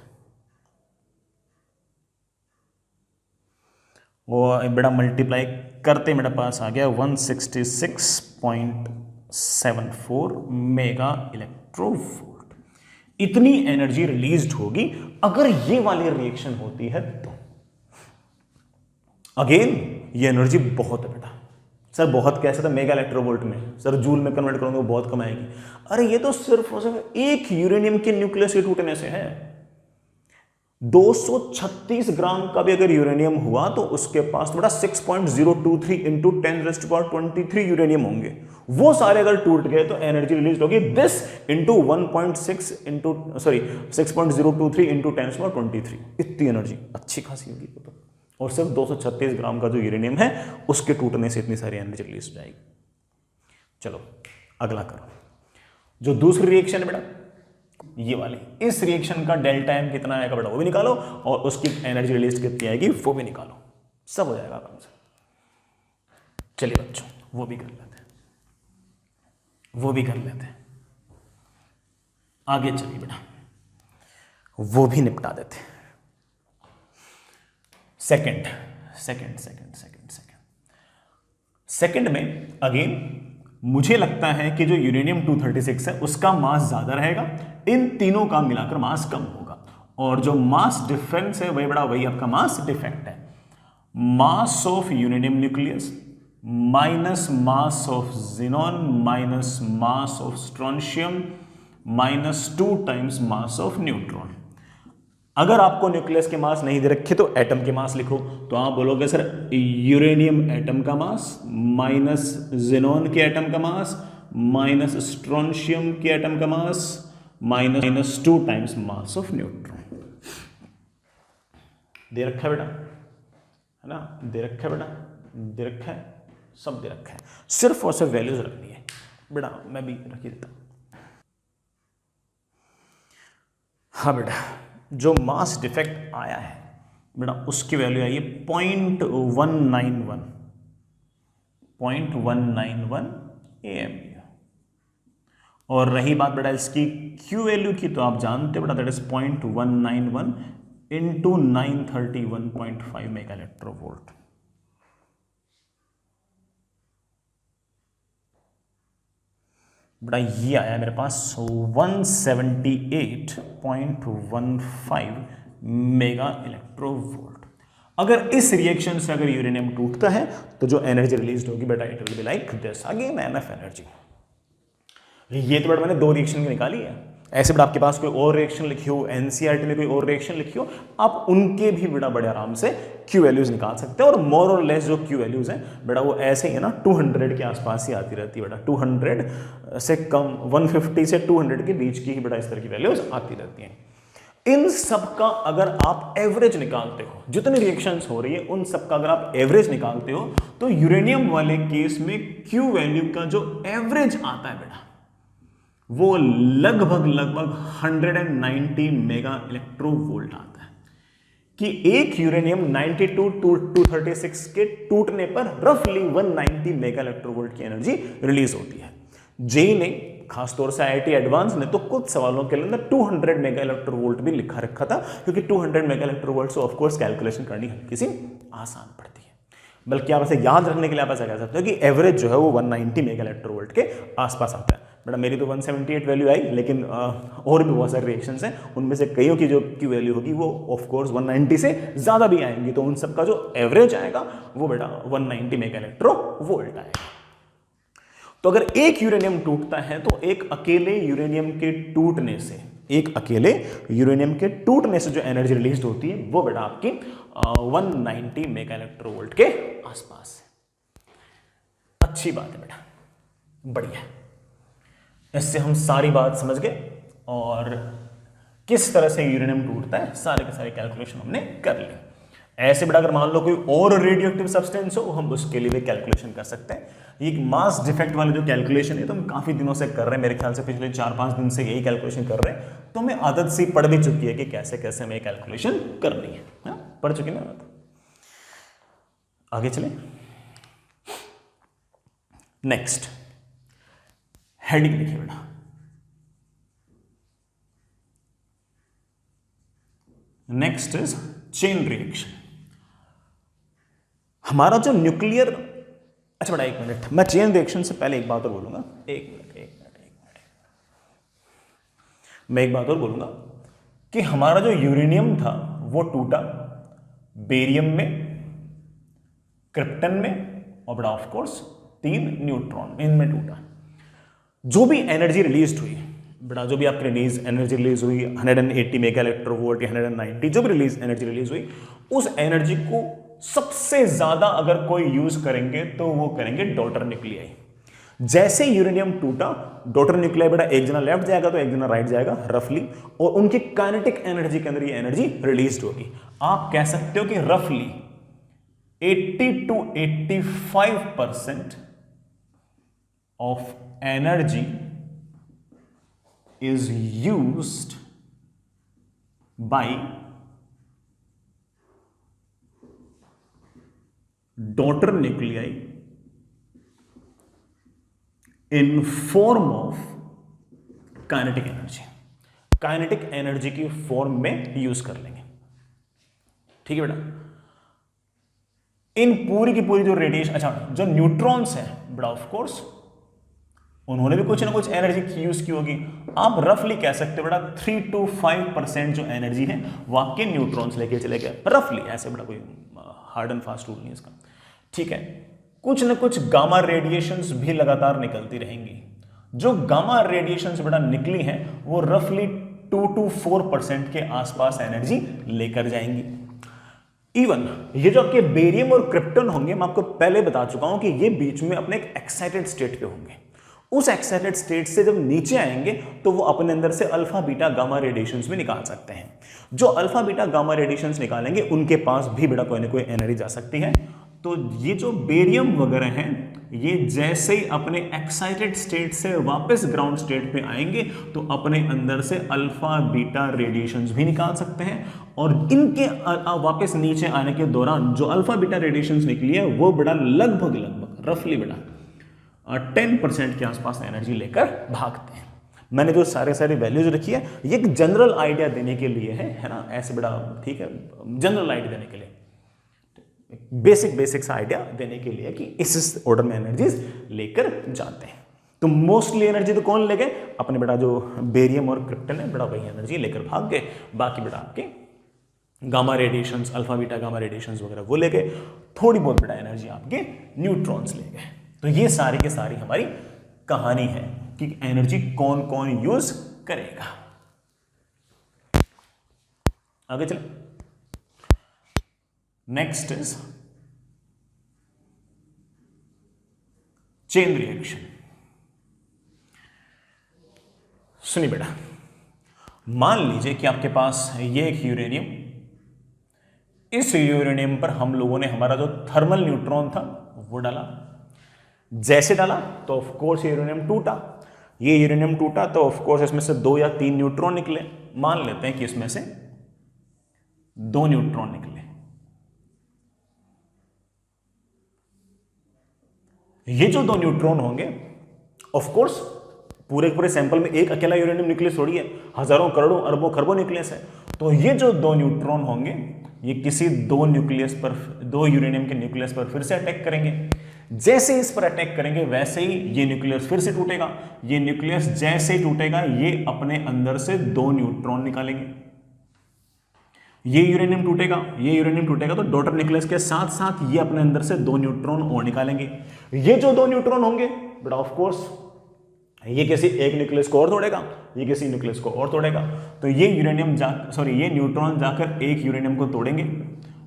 वो बड़ा मल्टीप्लाई करते मेरे पास आ गया 166.74 मेगा इलेक्ट्रोवोल्ट। इतनी एनर्जी रिलीज्ड होगी अगर ये वाली रिएक्शन होती है तो। अगेन ये एनर्जी बहुत है बेटा। सर बहुत कैसे था? मेगा इलेक्ट्रोवोल्ट में। सर जूल में कन्वर्ट करूंगा बहुत कम आएगी। अरे ये तो सिर्फ एक यूरेनियम के न्यूक्लियस के टूटने से है। 236 ग्राम का भी अगर यूरेनियम हुआ तो उसके पास थोड़ा 6.023 इंटू 10⁻23 यूरेनियम होंगे। वो सारे अगर टूट गए तो एनर्जी रिलीज होगी दिस इंटू 6.023 इंटू 10⁻23। इतनी एनर्जी अच्छी खासी होगी वो तो। और सिर्फ 236 ग्राम का जो यूरेनियम है उसके टूटने से इतनी सारी एनर्जी रिलीज हो जाएगी। चलो अगला करो। जो दूसरी रिएक्शन है बेटा ये वाली, इस रिएक्शन का डेल्टा एम कितना आएगा बेटा वो भी निकालो, और उसकी एनर्जी रिलीज कितनी आएगी वो भी निकालो। सब हो जाएगा आराम से। चलिए बच्चों वो भी कर लेते हैं, आगे चलिए बेटा वो भी निपटा देते हैं। सेकंड में अगेन मुझे लगता है कि जो यूरेनियम 236 है उसका मास ज्यादा रहेगा, इन तीनों का मिलाकर मास कम होगा, और जो मास डिफरेंस है वही बड़ा वही आपका मास डिफेक्ट है। Mass of uranium nucleus minus mass of xenon minus mass of strontium minus 2 times mass of neutron. अगर आपको न्यूक्लियस के मास नहीं दे रखे तो एटम के मास लिखो, तो आप बोलोगे सर यूरेनियम एटम का मास माइनस ज़ीनॉन के एटम का मास माइनस स्ट्रोंशियम के एटम का mass minus 2 times mass of neutron. दे रखा है बेटा, है ना? दे रखा है बेटा, दे रखा है, सब दे रखा है। सिर्फ और सिर्फ वैल्यूज रखनी है बेटा। मैं भी रख ही देता हूं। हाँ बेटा, जो मास डिफेक्ट आया है बेटा उसकी वैल्यू आई है 0.191 AM। और रही बात बेटा इसकी क्यू वैल्यू की, तो आप जानते बेटा that is 0.191 into 931.5 mega electronvolt. बेटा ये आया मेरे पास 178.15 मेगा इलेक्ट्रोवोल्ट। अगर इस रिएक्शन से अगर यूरेनियम टूटता है तो जो एनर्जी रिलीज होगी बेटा it will be like this, again enough energy. ये तो बेटा मैंने 2 रिएक्शन निकाली है। ऐसे बेटा आपके पास कोई और रिएक्शन लिखी हो, एनसीईआरटी में कोई और रिएक्शन लिखी हो, आप उनके भी बेटा बड़े आराम से क्यू वैल्यूज निकाल सकते हैं। और मोर और लेस जो क्यू वैल्यूज हैं बेटा वो ऐसे ही है ना 200 के आसपास ही आती रहती है बेटा। 200 से कम, 150 से 200 के बीच की ही बेटा इस तरह की वैल्यूज आती रहती हैं। इन सब का अगर आप एवरेज निकालते हो, जितनी रिएक्शंस हो रही है उन सब का अगर आप एवरेज निकालते हो तो यूरेनियम वाले केस में क्यू वैल्यू का जो एवरेज आता है बेटा वो लगभग 190 मेगा इलेक्ट्रोवोल्ट आता है। कि एक यूरेनियम 92 टू 236 के टूटने पर रफली 190 मेगा इलेक्ट्रोवोल्ट की एनर्जी रिलीज होती है। जेई ने, खासतौर से आईआईटी एडवांस ने तो कुछ सवालों के अंदर 200 मेगा इलेक्ट्रोवोल्ट भी लिखा रखा था, क्योंकि 200 मेगा इलेक्ट्रोवोल्ट से ऑफकोर्स कैलकुलेशन करनी हल्की सी आसान पड़ती है। बल्कि आप ऐसे याद रखने के लिए आप ऐसा कह सकते हो कि एवरेज जो है वो 190 मेगा इलेक्ट्रोवोल्ट के आसपास आता है। बेटा मेरी तो 178 वैल्यू आई, लेकिन और भी बहुत सारे रिएक्शंस हैं, उनमें से कईयों की जो की वैल्यू होगी वो ऑफ कोर्स 190 से ज़्यादा भी आएंगी, तो उन सब का जो एवरेज आएगा वो बेटा 190 मेगा इलेक्ट्रोवोल्ट आएगा। तो अगर एक यूरेनियम टूटता है तो एक अकेले यूरेनियम के टूटने से जो एनर्जी रिलीज होती है वो बेटा आपकी 190 मेगा इलेक्ट्रोवोल्ट के आसपास है। अच्छी बात है बेटा, बढ़िया। इससे हम सारी बात समझ गए और किस तरह से यूरेनियम टूटता है सारे के सारे कैलकुलेशन हमने कर ली। ऐसे बेटा अगर मान लो कोई और रेडियो एक्टिव सब्सटेंस हो, हम उसके लिए भी कैलकुलेशन कर सकते हैं। ये एक मास डिफेक्ट वाला जो कैलकुलेशन है तो हम काफी दिनों से कर रहे हैं, मेरे ख्याल से पिछले 4-5 दिन से यही कैलकुलेशन कर रहे हैं, तो हमें आदत सी पड़ भी चुकी है कि कैसे कैसे हमें कैलकुलेशन करनी है। पढ़ चुकी ना बात। आगे चले, नेक्स्ट हेडिंग लिखिए बेटा, नेक्स्ट इज चेन रिएक्शन। हमारा जो न्यूक्लियर, अच्छा बेटा एक मिनट, मैं चेन रिएक्शन से पहले एक बात और बोलूंगा, एक मिनट मैं एक बात और बोलूंगा कि हमारा जो यूरेनियम था वो टूटा बेरियम में, क्रिप्टन में और बेटा ऑफ कोर्स 3 न्यूट्रॉन इनमें टूटा। जो भी एनर्जी रिलीज हुई बेटा, जो भी आपकी एनर्जी रिलीज हुई 180 मेगा इलेक्ट्रोवोल्ट या 190, जो भी एनर्जी रिलीज हुई, उस एनर्जी को सबसे ज्यादा अगर कोई यूज करेंगे तो वो करेंगे डॉटर न्यूक्लियाई। जैसे यूरेनियम टूटा, डॉटर न्यूक्लियाई बेटा एक जना लेफ्ट जाएगा तो एक जना राइट जाएगा रफली, और उनकी काइनेटिक एनर्जी के अंदर ये एनर्जी रिलीज होगी। आप कह सकते हो कि रफली 80 to 85% of energy is used by daughter nuclei in form of kinetic energy। Kinetic energy की फॉर्म में यूज कर लेंगे, ठीक है बेटा। इन पूरी की पूरी जो रेडिएशन, अच्छा जो न्यूट्रॉन्स हैं बेटा ऑफ कोर्स उन्होंने भी कुछ ना कुछ एनर्जी यूज की होगी। आप रफली कह सकते हो बेटा 3 to 5% जो एनर्जी है वो आपके न्यूट्रॉन्स लेके चले गए, रफली। ऐसे बेटा कोई हार्ड एंड फास्ट रूल नहीं इसका, ठीक है। कुछ ना कुछ गामा रेडिएशंस भी लगातार निकलती रहेंगी। जो गामा रेडिएशंस बेटा निकली हैं वो रफली 2 to 4% के आसपास एनर्जी लेकर जाएंगी। इवन ये जो आपके बेरियम और क्रिप्टन होंगे, मैं आपको पहले बता चुका हूं कि ये बीच में अपने एक एक्साइटेड स्टेट पे होंगे। उस एक्साइटेड स्टेट से जब नीचे आएंगे तो वो अपने अंदर से अल्फा बीटा गामा रेडिएशंस भी निकाल सकते हैं। जो अल्फा बीटा गामा रेडिएशंस निकालेंगे उनके पास भी बेटा कोई ना कोई एनर्जी जा सकती है। तो ये जो बेरियम वगैरह हैं, ये जैसे ही अपने एक्साइटेड स्टेट से वापस ग्राउंड स्टेट पे आएंगे तो अपने अंदर से अल्फा बीटा रेडिएशंस भी निकाल सकते हैं। और इनके वापस नीचे आने के दौरान जो अल्फा बीटा रेडिएशंस निकली है वो बेटा लगभग रफली बेटा 10% के आसपास एनर्जी लेकर भागते हैं। मैंने जो सारे वैल्यूज रखी है ये एक जनरल आइडिया देने के लिए है ना, ऐसे बड़ा ठीक है, जनरल आइडिया देने के लिए, बेसिक सा आइडिया देने के लिए कि इस ऑर्डर में एनर्जीज लेकर जाते हैं। तो मोस्टली एनर्जी तो कौन ले गए, अपने बेटा जो बेरियम और क्रिप्टन है बेटा वही एनर्जी लेकर भाग गए। बाकी बेटा आपके gamma radiations, alpha beta gamma radiations वगैरह वो ले गए। थोड़ी बहुत बेटा एनर्जी आपके न्यूट्रॉन्स ले गए। तो ये सारी के सारी हमारी कहानी है कि एनर्जी कौन कौन यूज करेगा। आगे चले, नेक्स्ट इज चेन रिएक्शन। सुनिए बेटा, मान लीजिए कि आपके पास ये एक यूरेनियम, इस यूरेनियम पर हम लोगों ने हमारा जो थर्मल न्यूट्रॉन था वो डाला। जैसे डाला तो ऑफ कोर्स यूरेनियम टूटा। ये यूरेनियम टूटा तो ऑफ कोर्स इसमें से 2 या 3 न्यूट्रॉन निकले। मान लेते हैं कि इसमें से 2 न्यूट्रॉन निकले। ये जो 2 न्यूट्रॉन होंगे, ऑफ कोर्स पूरे पूरे सैंपल में एक अकेला यूरेनियम न्यूक्लियस थोड़ी है, हजारों करोड़ों अरबों खरबों न्यूक्लियस है। तो ये जो 2 न्यूट्रॉन होंगे ये किसी 2 न्यूक्लियस पर, 2 यूरेनियम के न्यूक्लियस पर फिर से अटैक करेंगे। जैसे इस पर अटैक करेंगे वैसे ही ये न्यूक्लियस फिर से टूटेगा। ये न्यूक्लियस जैसे ही टूटेगा ये अपने अंदर से 2 न्यूट्रॉन निकालेंगे। ये यूरेनियम टूटेगा तो डॉटर न्यूक्लियस के साथ साथ ये अपने अंदर से 2 न्यूट्रॉन और निकालेंगे। ये जो 2 न्यूट्रॉन होंगे बट ऑफ कोर्स ये किसी एक न्यूक्लियस को और तोड़ेगा, ये किसी न्यूक्लियस को और तोड़ेगा। तो ये ये न्यूट्रॉन जाकर एक यूरेनियम को तोड़ेंगे,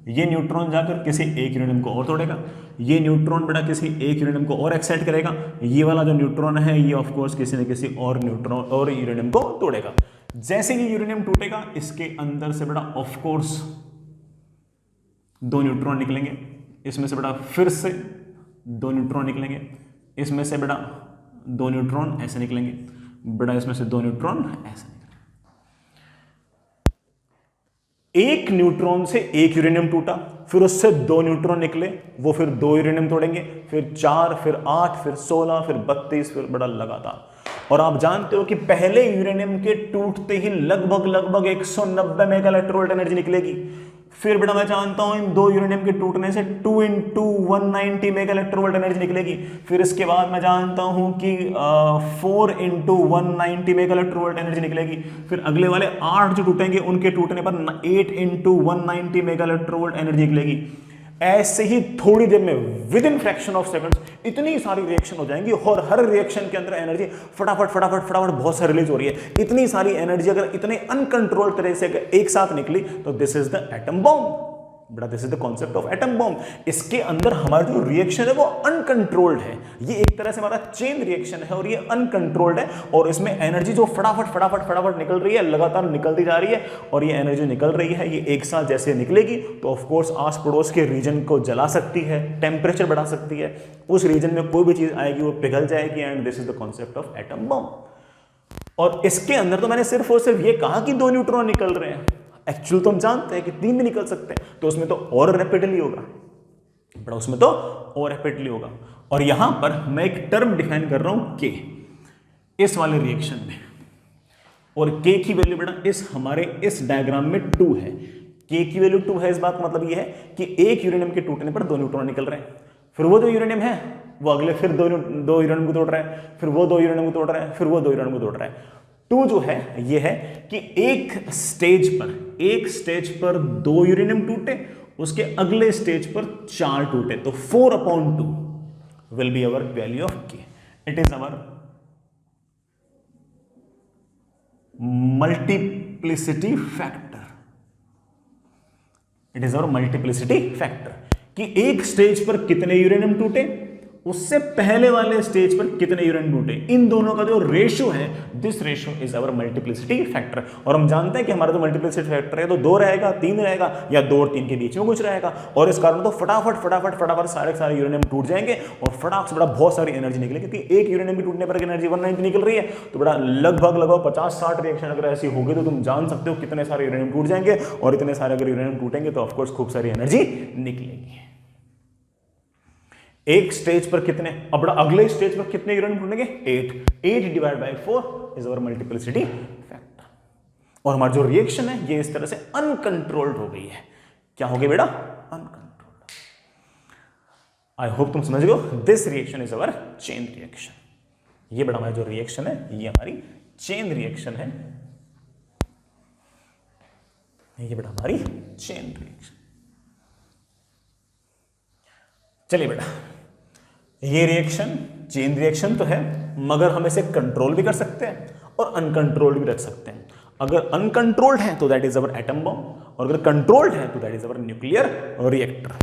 ये न्यूट्रॉन जाकर किसी एक यूरेनियम को और तोड़ेगा, ये न्यूट्रॉन बेटा किसी एक यूरेनियम को और एक्साइट करेगा, ये वाला जो न्यूट्रॉन है ये ऑफ कोर्स किसी न किसी और न्यूट्रॉन और यूरेनियम को तोड़ेगा। जैसे ये यूरेनियम टूटेगा इसके अंदर से बेटा ऑफ कोर्स 2 न्यूट्रॉन निकलेंगे, इसमें से बेटा फिर से 2 न्यूट्रॉन निकलेंगे, इसमें से बेटा 2 न्यूट्रॉन ऐसे निकलेंगे, बेटा इसमें से 2 न्यूट्रॉन ऐसे निकलेंगे। एक न्यूट्रॉन से एक यूरेनियम टूटा, फिर उससे 2 न्यूट्रॉन निकले, वो फिर 2 यूरेनियम तोड़ेंगे, फिर 4, फिर 8, फिर 16, फिर 32, फिर बड़ा लगातार। और आप जानते हो कि पहले यूरेनियम के टूटते ही लगभग 190 मेगा इलेक्ट्रोवोल्ट एनर्जी निकलेगी। फिर बेटा मैं जानता हूं इन 2 यूरेनियम के टूटने से 2 × 190 मेगा इलेक्ट्रोवोल्ट एनर्जी निकलेगी। फिर इसके बाद मैं जानता हूं कि 4 × 190 मेगा इलेक्ट्रोवोल्ट एनर्जी निकलेगी। फिर अगले वाले 8 जो टूटेंगे उनके टूटने पर 8 × 190 मेगा इलेक्ट्रोवोल्ट एनर्जी निकलेगी। ऐसे ही थोड़ी देर में with in fraction of seconds इतनी सारी रिएक्शन हो जाएंगी और हर रिएक्शन के अंदर एनर्जी फटाफट बहुत सारी रिलीज हो रही है। इतनी सारी एनर्जी अगर इतने अनकंट्रोल्ड तरह से एक साथ निकली तो this is the atom bomb. बेटा this is the concept of atom bomb. इसके अंदर हमारा जो रिएक्शन है वो अनकंट्रोल्ड है, ये एक तरह से हमारा चेन रिएक्शन है और ये अनकंट्रोल्ड है और इसमें एनर्जी जो फटाफट निकल रही है, लगातार निकलती जा रही है और ये एनर्जी निकल रही है ये एक साथ जैसे निकलेगी तो ऑफ कोर्स आस पड़ोस के रीजन को जला सकती है, टेम्परेचर बढ़ा सकती है, उस रीजन में कोई भी चीज आएगी वो पिघल जाएगी and this is the concept of atom bomb. और इसके अंदर तो मैंने सिर्फ और सिर्फ ये कहा कि 2 न्यूट्रॉन निकल रहे हैं, एक्चुअल तो हम जानते हैं कि 3 भी निकल सकते हैं, तो उसमें तो और रैपिडली होगा, बड़ा उसमें तो और रैपिडली होगा। और यहां पर मैं एक टर्म डिफाइन कर रहा हूं के, इस वाले रिएक्शन में, और के की वैल्यू बेटा हमारे इस डायग्राम में 2 है। के की वैल्यू 2 है, इस बात का मतलब यह है कि एक यूरेनियम के टूटने पर 2 न्यूट्रॉन निकल रहे हैं, फिर वो 2 यूरेनियम है वो अगले फिर 2 यूरेनियम को तोड़ रहा है, फिर वो 2 यूरेनियम को तोड़ रहा है, फिर वो 2 यूरेनियम को तोड़ रहा है। 2 जो है ये है कि एक स्टेज पर 2 यूरेनियम टूटे, उसके अगले स्टेज पर 4 टूटे, तो 4/2 will be our value of K. It is our multiplicity factor, it is our multiplicity factor कि एक स्टेज पर कितने यूरेनियम टूटे, उससे पहले वाले स्टेज पर कितने यूरेनियम टूटे, इन दोनों का जो रेशियो है this ratio is our multiplicity factor. और हम जानते हैं कि हमारा जो मल्टीप्लिसिटी फैक्टर है तो 2 रहेगा, 3 रहेगा या 2 और 3 के बीच में कुछ रहेगा, और इस कारण तो फटाफट सारे यूरेनियम टूट जाएंगे और फटाक से बड़ा बहुत सारी एनर्जी निकलेगी। क्योंकि एक यूरेनियम की टूटने पर एनर्जी 190 निकल रही है, तो बड़ा लगभग 50-60 रिएक्शन अगर ऐसी होगी तो तुम जान सकते हो कितने सारे यूरेनियम टूट जाएंगे, और इतने सारे अगर यूरेनियम टूटेंगे तो ऑफकोर्स खूब सारी एनर्जी निकलेगी। एक स्टेज पर कितने, अब अगले स्टेज पर कितने यूरेनियम टूटेंगे, 8 divide by 4 is our multiplicity factor. और हमारा जो रिएक्शन है ये इस तरह से अनकंट्रोल्ड हो गई है। क्या हो गई बेटा, अनकंट्रोल्ड। आई होप तुम समझ गए। This reaction is our chain reaction. ये बेटा हमारा जो रिएक्शन है ये हमारी चेन रिएक्शन है, ये बेटा हमारी चेन रिएक्शन। चलिए बेटा, ये रिएक्शन चेन रिएक्शन तो है, मगर हम इसे कंट्रोल भी कर सकते हैं और अनकंट्रोल्ड भी रख सकते हैं। अगर अनकंट्रोल्ड है तो that is our atom bomb, और अगर कंट्रोल्ड है तो that is our nuclear reactor.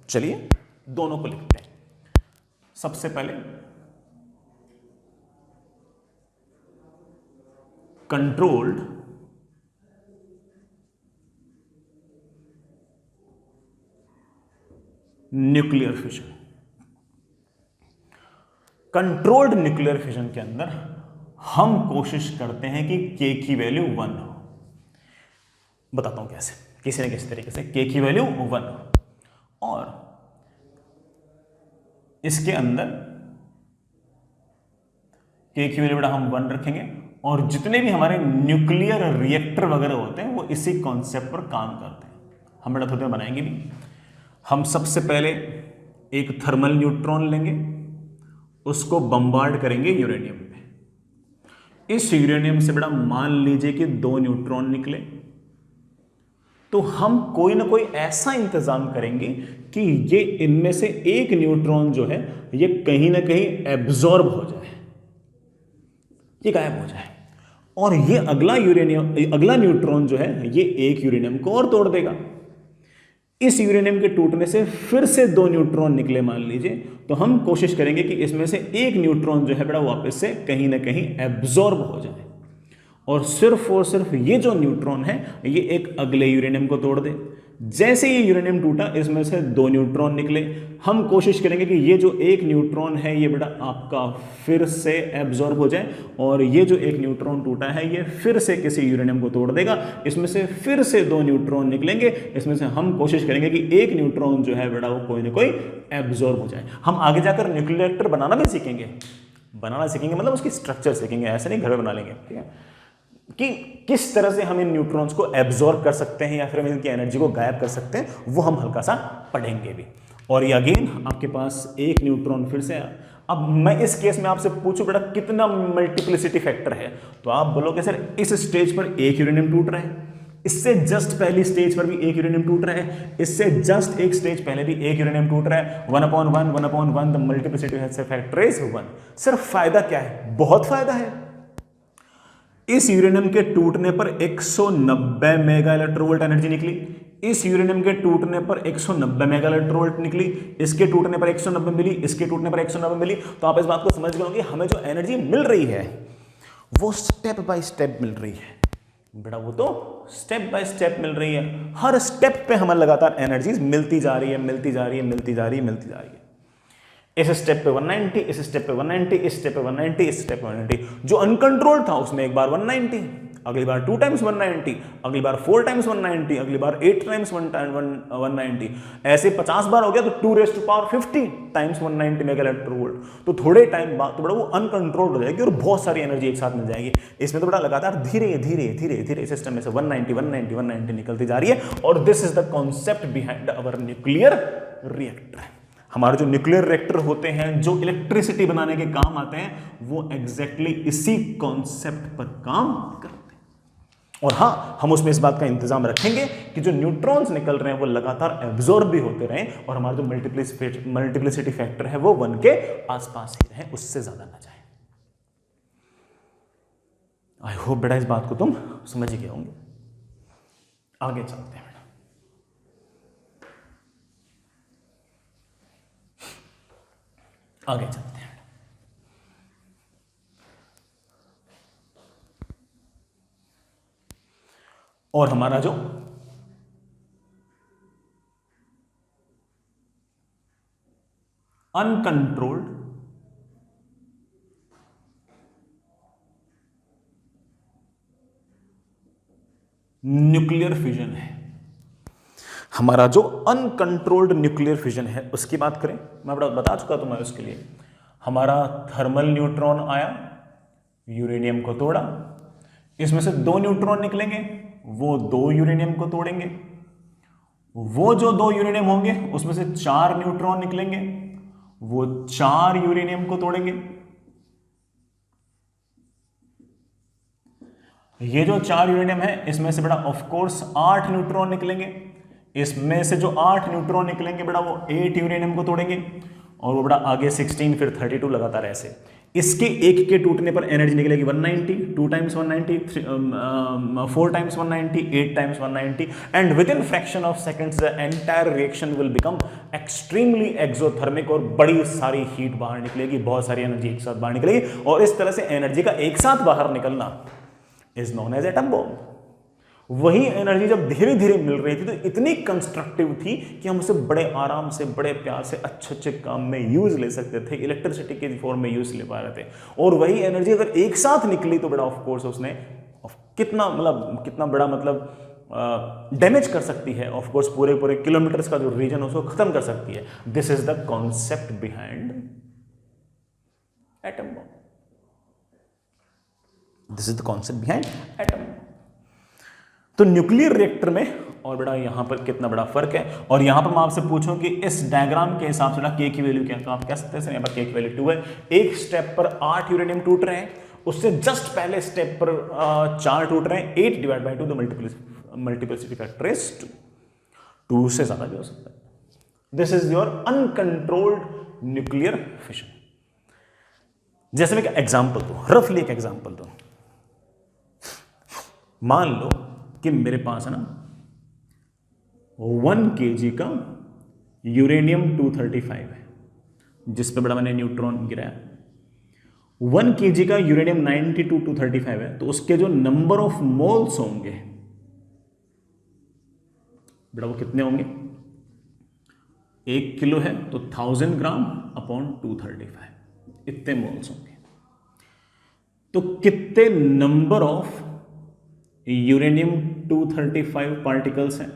चलिए दोनों को लिखते हैं। सबसे पहले controlled nuclear fission. Controlled nuclear fission के अंदर हम कोशिश करते हैं कि के की वैल्यू 1 हो। बताता हूं कैसे। किसी न किसी तरीके से k की वैल्यू 1, और इसके अंदर k की वैल्यू बेटा हम 1 रखेंगे, और जितने भी हमारे न्यूक्लियर रिएक्टर वगैरह होते हैं वो इसी कॉन्सेप्ट पर काम करते हैं। हम बेटा थोड़ी देर बनाएंगे भी। हम सबसे पहले एक थर्मल न्यूट्रॉन लेंगे, उसको बम्बार्ड करेंगे यूरेनियम पे। इस यूरेनियम से बेटा मान लीजिए कि 2 न्यूट्रॉन निकले, तो हम कोई ना कोई ऐसा इंतजाम करेंगे कि ये इनमें से एक न्यूट्रॉन जो है ये कहीं ना कहीं एब्जॉर्ब हो जाए, ये गायब हो जाए, और ये अगला न्यूट्रॉन जो है ये एक यूरेनियम को और तोड़ देगा। इस यूरेनियम के टूटने से फिर से 2 न्यूट्रॉन निकले मान लीजिए, तो हम कोशिश करेंगे कि इसमें से एक न्यूट्रॉन जो है बेटा वापस से कहीं ना कहीं एब्जॉर्ब हो जाए, और सिर्फ ये जो न्यूट्रॉन है ये एक अगले यूरेनियम को तोड़ दे। जैसे ये यूरेनियम टूटा, इसमें से 2 न्यूट्रॉन निकले, हम कोशिश करेंगे कि ये जो एक न्यूट्रॉन है ये बेटा आपका फिर से एब्जॉर्ब हो जाए, और ये जो एक न्यूट्रॉन टूटा है ये फिर से किसी यूरेनियम को तोड़ देगा। इसमें से फिर से 2 न्यूट्रॉन निकलेंगे, इसमें से हम कोशिश करेंगे कि एक न्यूट्रॉन जो है बेटा वो कोई ना कोई एब्जॉर्ब हो जाए। हम आगे जाकर न्यूक्लियर रिएक्टर बनाना भी सीखेंगे, मतलब उसकी स्ट्रक्चर सीखेंगे, ऐसे नहीं घर में बना लेंगे, ठीक है, कि किस तरह से हम इन न्यूट्रॉन्स को एब्जॉर्ब कर सकते हैं या फिर हम इनकी एनर्जी को गायब कर सकते हैं, वो हम हल्का सा पढ़ेंगे भी। और ये अगेन आपके पास एक न्यूट्रॉन फिर से आया। अब मैं इस केस में आपसे पूछूं बेटा कितना मल्टीप्लिसिटी फैक्टर है, तो आप बोलोगे सर इस स्टेज पर एक यूरेनियम टूट रहा है, इससे जस्ट पहली स्टेज पर भी एक यूरेनियम टूट रहा है, इससे जस्ट एक स्टेज पहले भी एक यूरेनियम टूट रहा है। 1/1 the multiplicity factor is 1। Sir फायदा क्या है? बहुत फायदा है। इस यूरेनियम के टूटने पर 190 मेगा इलेक्ट्रोवोल्ट एनर्जी निकली, इस यूरेनियम के टूटने पर 190 मेगा इलेक्ट्रोवोल्ट निकली, इसके टूटने पर 190 मिली, इसके टूटने पर 190 मिली। तो आप इस बात को समझ गए होंगे, हमें जो एनर्जी मिल रही है वो स्टेप बाय स्टेप मिल रही है बेटा, वो तो स्टेप बाय स्टेप मिल रही है। हर स्टेप पे हमें लगातार एनर्जी मिलती जा रही है। इस स्टेप पे 190, इस स्टेप पे 190, इस स्टेप पे 190, इस स्टेप पे 190। जो अनकंट्रोल था उसमें एक बार 190, अगली बार 2 टाइम्स 190, अगली बार 4 टाइम्स 190, अगली बार 8 टाइम्स 190, ऐसे 50 बार हो गया तो 2⁻50 टाइम्स 190 मेगा इलेक्ट्रोवोल्ट। तो थोड़े टाइम बाद तो बड़ा वो अनकंट्रोल्ड हो जाएगी और बहुत सारी एनर्जी एक साथ मिल जाएगी। इसमें तो बड़ा लगातार धीरे धीरे सिस्टम में से 190 निकलती जा रही है। और this is the concept behind our nuclear reactor. हमारे जो न्यूक्लियर रिएक्टर होते हैं, जो इलेक्ट्रिसिटी बनाने के काम आते हैं, वो एग्जैक्टली इसी कॉन्सेप्ट पर काम करते हैं। और हाँ, हम उसमें इस बात का इंतजाम रखेंगे कि जो न्यूट्रॉन्स निकल रहे हैं वो लगातार एब्जॉर्ब भी होते रहें, और हमारा जो मल्टीप्लिसिटी फैक्टर है वो 1 के आसपास ही रहे, उससे ज्यादा ना जाए। आई होप बेटा इस बात को तुम समझ ही गए होंगे। आगे चलते हैं। आगे चलते हैं। और हमारा जो अनकंट्रोल्ड न्यूक्लियर फ्यूजन है, हमारा जो अनकंट्रोल्ड न्यूक्लियर फ्यूजन है उसकी बात करें, मैं बता चुका तुम्हें उसके लिए। हमारा थर्मल न्यूट्रॉन आया, यूरेनियम को तोड़ा, इसमें से 2 न्यूट्रॉन निकलेंगे, वो 2 यूरेनियम को तोड़ेंगे, वो जो 2 यूरेनियम होंगे उसमें से 4 न्यूट्रॉन निकलेंगे, वो 4 यूरेनियम को तोड़ेंगे। ये जो 4 यूरेनियम है इसमें से बेटा ऑफ कोर्स 8 न्यूट्रॉन निकलेंगे, इसमें से जो 8 न्यूट्रॉन निकलेंगे बेटा वो 8 यूरेनियम को तोड़ेंगे, और वो बेटा आगे 16 फिर 32 लगातार ऐसे। इसके एक के टूटने पर एनर्जी निकलेगी 190, 2 times 190, 4 times 190, 8 times 190, and with in fraction of seconds the entire reaction will become extremely exothermic, और बड़ी सारी हीट बाहर निकलेगी, बहुत सारी एनर्जी एक साथ बाहर निकलेगी, और इस तरह से एनर्जी का एक साथ बाहर निकलना is known as atom bomb. वही एनर्जी जब धीरे धीरे मिल रही थी तो इतनी कंस्ट्रक्टिव थी कि हम उसे बड़े आराम से, बड़े प्यार से अच्छे अच्छे काम में यूज ले सकते थे, इलेक्ट्रिसिटी के फॉर्म में यूज ले पा रहे थे। और वही एनर्जी अगर एक साथ निकली तो बड़ा ऑफ कोर्स उसने कितना बड़ा डैमेज कर सकती है, ऑफ कोर्स पूरे पूरे किलोमीटर्स का जो रीजन है उसको खत्म कर सकती है. This is the concept behind atom bomb. This is the concept behind atom bomb. तो न्यूक्लियर रिएक्टर में और बड़ा यहां पर कितना बड़ा फर्क है. और यहां पर मैं आपसे पूछूं कि इस डायग्राम के हिसाब से के की वैल्यू क्या है, तो आप कह सकते हैं यहां पर के की वैल्यू 2 है. एक स्टेप पर 8 यूरेनियम टूट रहे हैं, उससे जस्ट पहले स्टेप पर 4 टूट रहे हैं. 8 डिवाइड बाई 2 तो मल्टीप्लिसिटी फैक्टर इज 2 से ज्यादा भी हो सकता है. This is your uncontrolled nuclear fission. जैसे मैं एग्जांपल दूं, रफली एक एग्जांपल दूं. मान लो कि मेरे पास है ना 1 kg का यूरेनियम 235 है, जिस पे बड़ा मैंने न्यूट्रॉन गिराया. 1 kg का यूरेनियम 92 235 है, तो उसके जो नंबर ऑफ मोल्स होंगे बड़ा वो कितने होंगे. 1 किलो है तो 1000 ग्राम अपॉन 235, इतने मोल्स होंगे. तो कितने नंबर ऑफ यूरेनियम 235 पार्टिकल्स हैं.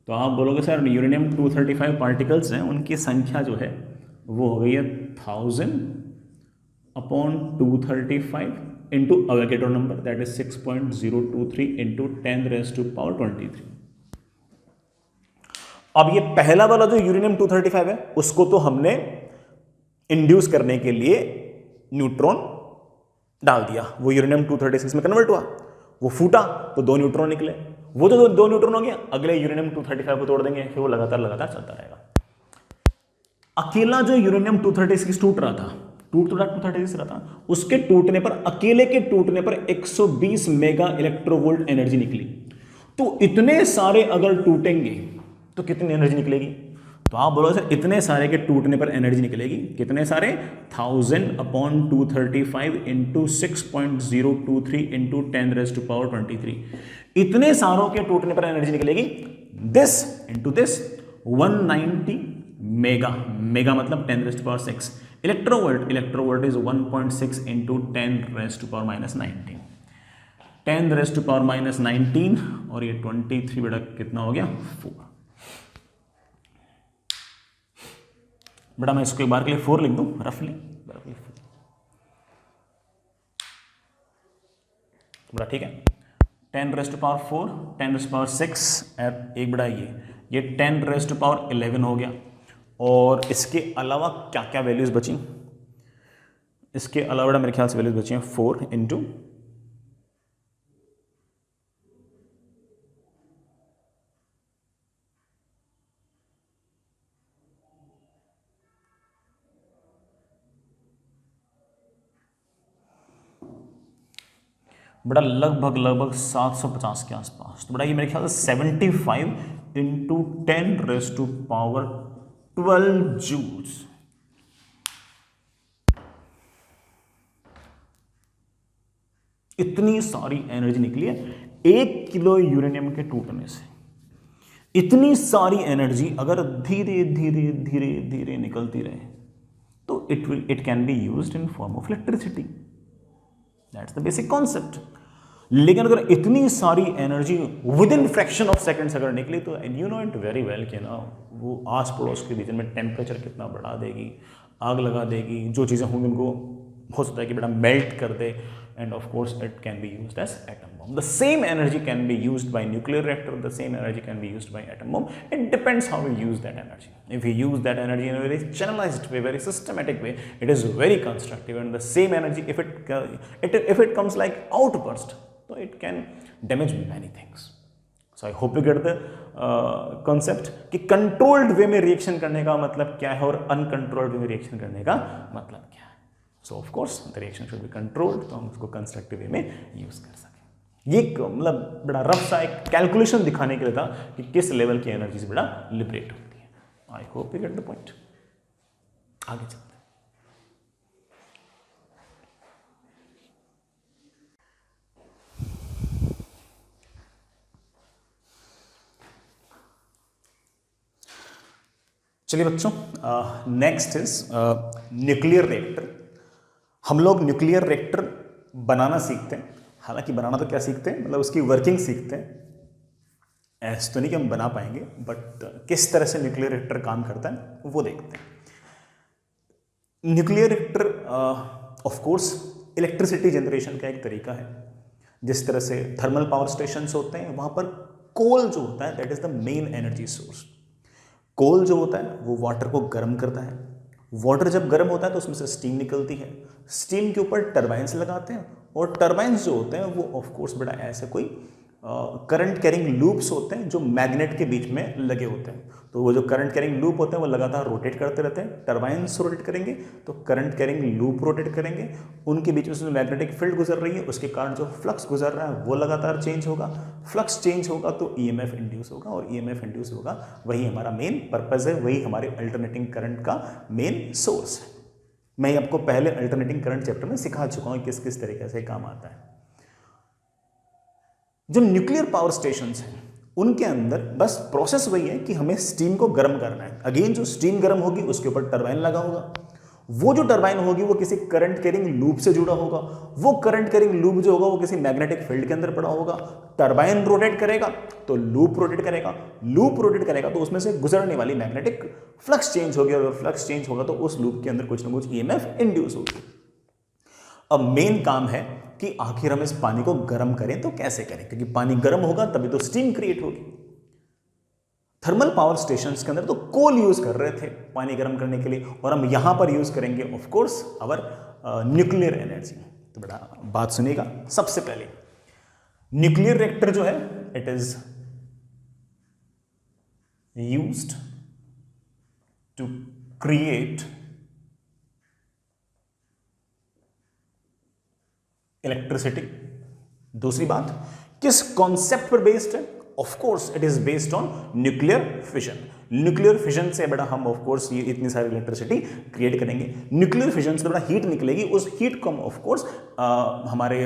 तो आप बोलोगे सर यूरेनियम 235 पार्टिकल्स हैं, उनकी संख्या जो है वो हो गई है 1000 upon 235 into Avogadro number, that is 6.023 into 10⁻23. अब ये पहला वाला जो यूरेनियम 235 है उसको तो हमने इंड्यूस करने के लिए न्यूट्रॉन डाल दिया, वो यूरेनियम 236 में कन्वर्ट हुआ, वो फूटा तो 2 न्यूट्रॉन निकले. वो जो 2 न्यूट्रॉन हो गया, अगले यूरेनियम 235 को तोड़ देंगे, फिर वो लगातार चलता रहेगा. अकेला जो यूरेनियम 236 टूट रहा था, टूट तो 236 रहा था, उसके टूटने पर, अकेले के टूटने पर 120 मेगा इलेक्ट्रोवोल्ट एनर्जी निकली. तो इतने सारे अगर टूटेंगे तो कितनी एनर्जी निकलेगी. तो आप बोलो सर इतने सारे के टूटने पर एनर्जी निकलेगी कितने सारे, 1000 अपॉन 235 इंटू 6.023 इंटू 10⁻23. इतने सारों के टूटने पर एनर्जी निकलेगी this into this 190 mega. Mega मतलब 10⁻6. Electronvolt is 1.6 into 10⁻⁻19. 10⁻⁻19 और ये 23 बेटा कितना हो गया 4. बेटा मैं इसको एक बार के लिए 4 लिख दूं रफली. बड़ा ठीक है. 10⁻4 10⁻6 एक बड़ा ये 10⁻11 हो गया. और इसके अलावा क्या क्या वैल्यूज बची, इसके अलावा मेरे ख्याल से वैल्यूज बची हैं 4 इंटू बड़ा लगभग 750 के आसपास. तो बड़ा ये मेरे ख्याल से 75 इंटू 10⁻12 जूल्स. इतनी सारी एनर्जी निकली है 1 किलो यूरेनियम के टूटने से. इतनी सारी एनर्जी अगर धीरे धीरे धीरे धीरे निकलती रहे तो it can be used in form of electricity. That's the basic concept. लेकिन अगर इतनी सारी energy with in fraction of seconds अगर निकली तो you know it very well कि ना वो आस पड़ोस के रीजन में टेम्परेचर कितना बढ़ा देगी, आग लगा देगी, जो चीज़ें होंगी उनको हो सकता है कि बेटा मेल्ट कर दे. And of course it can be used as atom bomb. The same energy can be used by nuclear reactor, the same energy can be used by atom bomb. It depends how we use that energy. If we use that energy in a very channelized way, very systematic way, it is very constructive. And the same energy, if it comes like outburst, so it can damage many things. So I hope you get the concept कि controlled way में reaction करने का मतलब क्या है और uncontrolled way में reaction करने का मतलब क्या है. So of course the reaction should be controlled, तो हम उसको constructive way में use कर सकें. ये मतलब बड़ा रफ सा एक कैलकुलेशन दिखाने के लिए था कि किस लेवल की एनर्जी से बड़ा लिबरेट होती है. I hope you get the point. आगे चलते हैं. चलिए बच्चों, नेक्स्ट इज न्यूक्लियर रिएक्टर. हम लोग न्यूक्लियर रिएक्टर बनाना सीखते हैं. हालांकि बनाना तो क्या सीखते हैं, मतलब उसकी वर्किंग सीखते हैं. ऐसा तो नहीं कि हम बना पाएंगे, बट किस तरह से न्यूक्लियर रिएक्टर काम करता है वो देखते हैं। Nuclear reactor of course electricity generation का एक तरीका है। जिस तरह से थर्मल पावर स्टेशंस होते हैं, वहां पर कोल जो होता है that is the main energy source. Coal जो होता है वो वाटर को गर्म करता है। वाटर जब गर्म होता है तो उसमें से स्टीम निकलती है। स्टीम के ऊपर टरबाइंस लगाते हैं, और टरबाइंस जो होते हैं वो ऑफ कोर्स बड़ा ऐसे कोई करंट कैरिंग लूप्स होते हैं जो मैग्नेट के बीच में लगे होते हैं। तो वो जो करंट कैरिंग लूप होते हैं वो लगातार रोटेट करते रहते हैं। टरबाइंस रोटेट करेंगे तो करंट कैरिंग लूप रोटेट करेंगे, उनके बीच में जो मैग्नेटिक फील्ड गुजर रही है उसके कारण जो फ्लक्स गुजर रहा है वो लगातार चेंज होगा। फ्लक्स चेंज होगा तो ईएमएफ इंड्यूस होगा, और ईएमएफ इंड्यूस होगा, वही हमारा मेन पर्पज है, वही हमारे अल्टरनेटिंग करंट का मेन सोर्स है। मैं आपको पहले अल्टरनेटिंग करंट चैप्टर में सिखा चुका हूं किस किस तरीके से काम आता है। जो न्यूक्लियर पावर स्टेशंस हैं उनके अंदर बस प्रोसेस वही है कि हमें स्टीम को गर्म करना है। अगेन जो स्टीम गर्म होगी उसके ऊपर टरबाइन लगा होगा। वो जो टरबाइन होगी वो किसी करंट कैरिंग लूप से जुड़ा होगा। वो करंट कैरिंग लूप जो होगा वो किसी मैग्नेटिक फील्ड के अंदर पड़ा होगा। टरबाइन रोटेट करेगा तो लूप रोटेट करेगा, लूप रोटेट करेगा तो उसमें से गुजरने वाली मैग्नेटिक फ्लक्स चेंज होगी, और फ्लक्स चेंज होगा तो उस लूप के अंदर कुछ ना कुछ ईएमएफ इंड्यूस होगी। अब मेन काम है कि आखिर हम इस पानी को गर्म करें तो कैसे करें, क्योंकि पानी गर्म होगा तभी तो स्टीम क्रिएट होगी। थर्मल पावर स्टेशंस के अंदर तो कोल यूज कर रहे थे पानी गर्म करने के लिए, और हम यहां पर यूज करेंगे of course our nuclear energy. तो बड़ा बात सुनिएगा। सबसे पहले न्यूक्लियर रिएक्टर जो है it is used to create electricity. दूसरी बात किस कॉन्सेप्ट पर बेस्ड है? Of course it is based on nuclear fission. Nuclear fission से बड़ा हम ऑफ कोर्स ये इतनी सारी इलेक्ट्रिसिटी क्रिएट करेंगे। न्यूक्लियर फिजन से बड़ा हीट निकलेगी, उस हीट को हम ऑफ कोर्स हमारे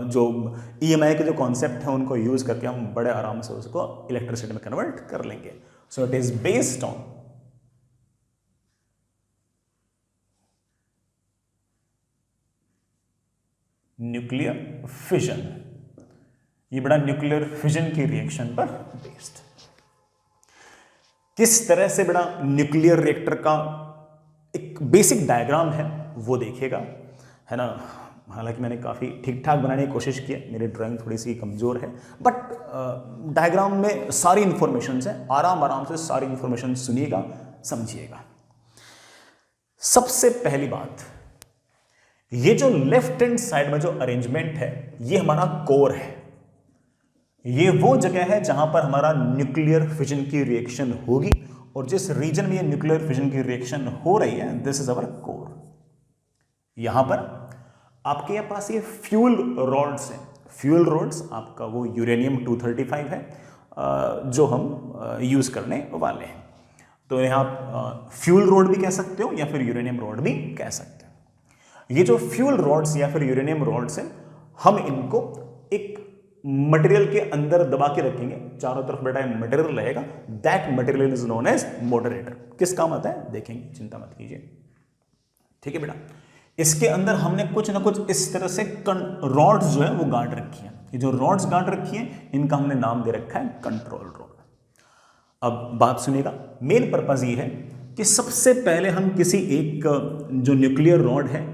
जो ईएमआई के जो कॉन्सेप्ट है उनको यूज करके हम बड़े आराम से उसको इलेक्ट्रिसिटी में कन्वर्ट कर लेंगे। So it is based on nuclear fission. ये बड़ा न्यूक्लियर फिजन की रिएक्शन पर बेस्ड। किस तरह से बड़ा न्यूक्लियर रिएक्टर का एक बेसिक डायग्राम है वो देखिएगा, है ना। हालांकि मैंने काफ़ी ठीक ठाक बनाने की कोशिश की है, मेरी ड्राइंग थोड़ी सी कमज़ोर है, बट डायग्राम में सारी इंफॉर्मेशन है। आराम आराम से सारी इंफॉर्मेशन सुनिएगा, समझिएगा। सबसे पहली बात, ये जो लेफ्ट हैंड साइड में जो अरेंजमेंट है ये हमारा कोर है। ये वो जगह है जहां पर हमारा न्यूक्लियर फिजन की रिएक्शन होगी, और जिस रीजन में ये न्यूक्लियर फिजन की रिएक्शन हो रही है दिस इज अवर कोर। यहां पर आपके पास ये फ्यूल रॉड्स हैं। फ्यूल रॉड्स आपका वो यूरेनियम 235 है जो हम यूज करने वाले हैं। तो यहां फ्यूल रॉड भी कह सकते हो या फिर यूरेनियम रॉड भी कह सकते हो। ये जो फ्यूल रॉड्स या फिर यूरेनियम रॉड्स हैं, हम इनको एक मटेरियल के अंदर दबा के रखेंगे। चारों तरफ बेटा मटेरियल रहेगा। That material is known as moderator. किस काम आता है देखेंगे, चिंता मत कीजिए, ठीक है बेटा। इसके अंदर हमने कुछ ना कुछ इस तरह से रॉड्स जो है वो गांठ रखी है। ये जो रॉड्स गांठ रखी है इनका हमने नाम दे रखा है कंट्रोल रॉड। अब बात सुनिएगा, मेन पर्पज ये है कि सबसे पहले हम किसी एक जो न्यूक्लियर रॉड है,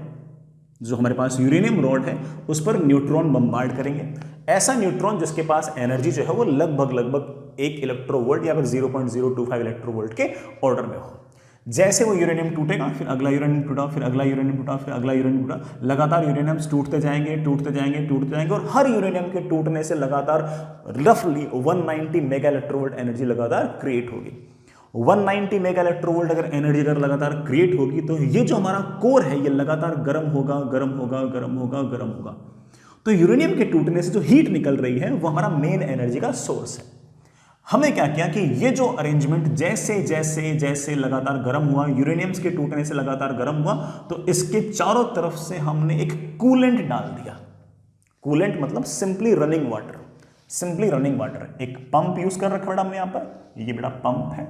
जो हमारे पास यूरेनियम रॉड है, उस पर न्यूट्रॉन बम्बार्ड करेंगे। ऐसा न्यूट्रॉन जिसके पास एनर्जी जो है वो लगभग 1 इलेक्ट्रोवोल्ट या फिर 0.025 इलेक्ट्रोवोल्ट के ऑर्डर में हो। जैसे वो यूरेनियम टूटेगा, फिर अगला यूरेनियम टूटा, फिर अगला यूरेनियम टूटा, फिर अगला यूरेनियम टूटा, लगातार यूरेनियम टूटते जाएंगे, टूटते जाएंगे, टूटते जाएंगे, और हर यूरेनियम के टूटने से लगातार रफली 190 मेगा इलेक्ट्रोवोल्ट एनर्जी लगातार क्रिएट होगी। 190 मेगा इलेक्ट्रोवोल्ट अगर एनर्जी अगर लगातार क्रिएट होगी तो ये जो हमारा कोर है ये लगातार गर्म होगा, गर्म होगा, गर्म होगा, गर्म होगा। तो यूरेनियम के टूटने से जो हीट निकल रही है वो हमारा मेन एनर्जी का सोर्स है। हमने क्या किया कि ये जो अरेंजमेंट जैसे जैसे जैसे लगातार गर्म हुआ, यूरेनियम्स के टूटने से लगातार गर्म हुआ, तो इसके चारों तरफ से हमने एक कूलेंट डाल दिया। कूलेंट मतलब simply running water. Simply running water, एक पंप यूज कर रखा बेटा हमने यहां पर। ये बेटा पंप है,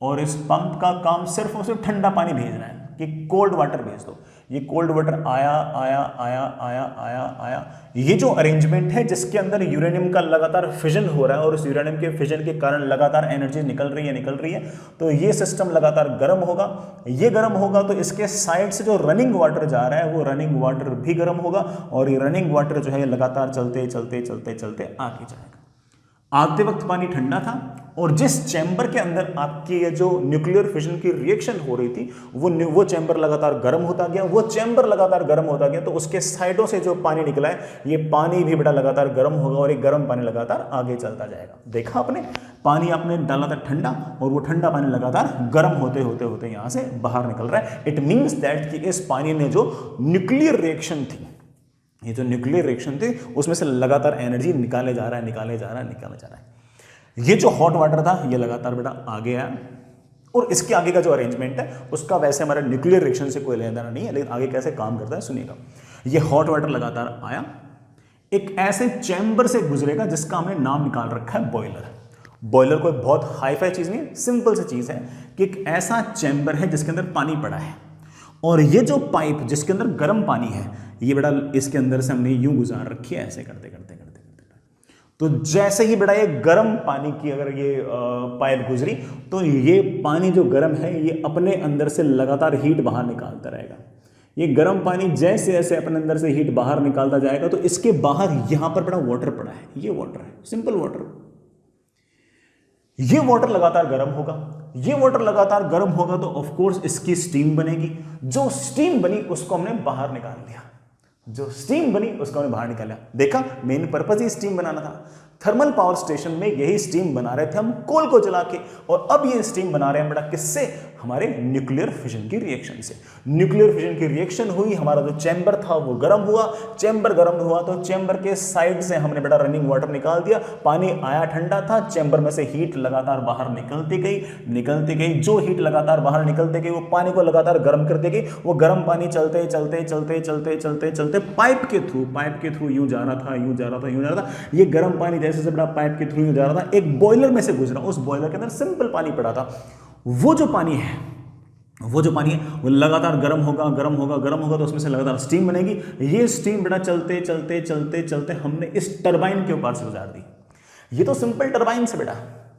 और इस पंप का काम सिर्फ और सिर्फ ठंडा पानी भेजना है। कि कोल्ड वाटर भेज दो। ये कोल्ड वाटर आया आया आया आया आया आया, ये जो अरेंजमेंट है जिसके अंदर यूरेनियम का लगातार फिजन हो रहा है और उस यूरेनियम के फिजन के कारण लगातार एनर्जी निकल रही है, तो ये सिस्टम लगातार गर्म होगा। ये गर्म होगा तो इसके साइड से जो रनिंग वाटर जा रहा है वो रनिंग वाटर भी गर्म होगा और ये रनिंग वाटर जो है लगातार चलते चलते चलते चलते आगे जाएगा। आते वक्त पानी ठंडा था और जिस चैम्बर के अंदर आपकी ये जो न्यूक्लियर फिजन की रिएक्शन हो रही थी वो चैम्बर लगातार गर्म होता गया, वो चैम्बर लगातार गर्म होता गया, तो उसके साइडों से जो पानी निकला है ये पानी भी बेटा लगातार गर्म होगा और ये गर्म पानी लगातार आगे चलता जाएगा। देखा आपने, पानी आपने डाला था ठंडा और वो ठंडा पानी लगातार गर्म होते होते होते यहां से बाहर निकल रहा है। इट मीन्स दैट कि इस पानी ने जो न्यूक्लियर रिएक्शन थी, ये जो न्यूक्लियर रिएक्शन थी उसमें से लगातार एनर्जी निकाले जा रहा है। ये जो हॉट वाटर था ये लगातार बेटा आगे आया और इसके आगे का जो अरेंजमेंट है उसका वैसे हमारे न्यूक्लियर रिएक्शन से कोई लेना देना नहीं है, लेकिन आगे कैसे काम करता है सुनिएगा। ये हॉट वाटर लगातार आया, एक ऐसे चैम्बर से गुजरेगा जिसका हमने नाम निकाल रखा है बॉयलर। बॉयलर कोई बहुत हाई फाई चीज नहीं, सिंपल सी चीज है कि एक ऐसा चैम्बर है जिसके अंदर पानी पड़ा है और ये जो पाइप जिसके अंदर गर्म पानी है ये बेटा इसके अंदर से हमने यूं गुजार रखी है, ऐसे करते करते करते करते। तो जैसे ही बेटा ये गर्म पानी की अगर ये पाइप गुजरी तो ये पानी जो गर्म है ये अपने अंदर से लगातार हीट बाहर निकालता रहेगा। ये गर्म पानी जैसे जैसे अपने अंदर से हीट बाहर निकालता जाएगा तो इसके बाहर यहां पर बेटा वाटर पड़ा है, ये वाटर है, सिंपल वाटर। ये वाटर लगातार गर्म होगा, ये वाटर लगातार गर्म होगा तो ऑफ कोर्स इसकी स्टीम बनेगी। जो स्टीम बनी उसको हमने बाहर निकाल लिया, जो स्टीम बनी उसको हमने बाहर निकाला। देखा, मेन पर्पस ही स्टीम बनाना था। थर्मल पावर स्टेशन में यही स्टीम बना रहे थे हम कोल को जला के, और अब ये स्टीम बना रहे हैं बेटा किससे? हमारे न्यूक्लियर फिजन की रिएक्शन से। न्यूक्लियर फिजन की रिएक्शन हुई, हमारा जो चैम्बर था वो गर्म हुआ, चैम्बर गर्म हुआ तो चैम्बर के साइड से हमने बेटा रनिंग वाटर निकाल दिया, पानी आया ठंडा था, चैम्बर में से हीट लगातार बाहर निकलती गई। जो हीट लगातार बाहर निकलती गई वो पानी को लगातार गर्म करती गई। वो गर्म पानी चलते पाइप के थ्रू यूं जा रहा था। ये गर्म पानी जैसे से बड़ा पाइप के थ्रू जा रहा था, एक बॉयलर में से गुजरा, उस बॉयलर के अंदर सिंपल पानी पड़ा था। वो जो पानी है वो लगातार गर्म होगा तो उसमें से लगातार स्टीम बनेगी। ये स्टीम बेटा चलते हमने इस टरबाइन के ऊपर से गुजार दी। ये तो सिंपल टरबाइन से बेटा,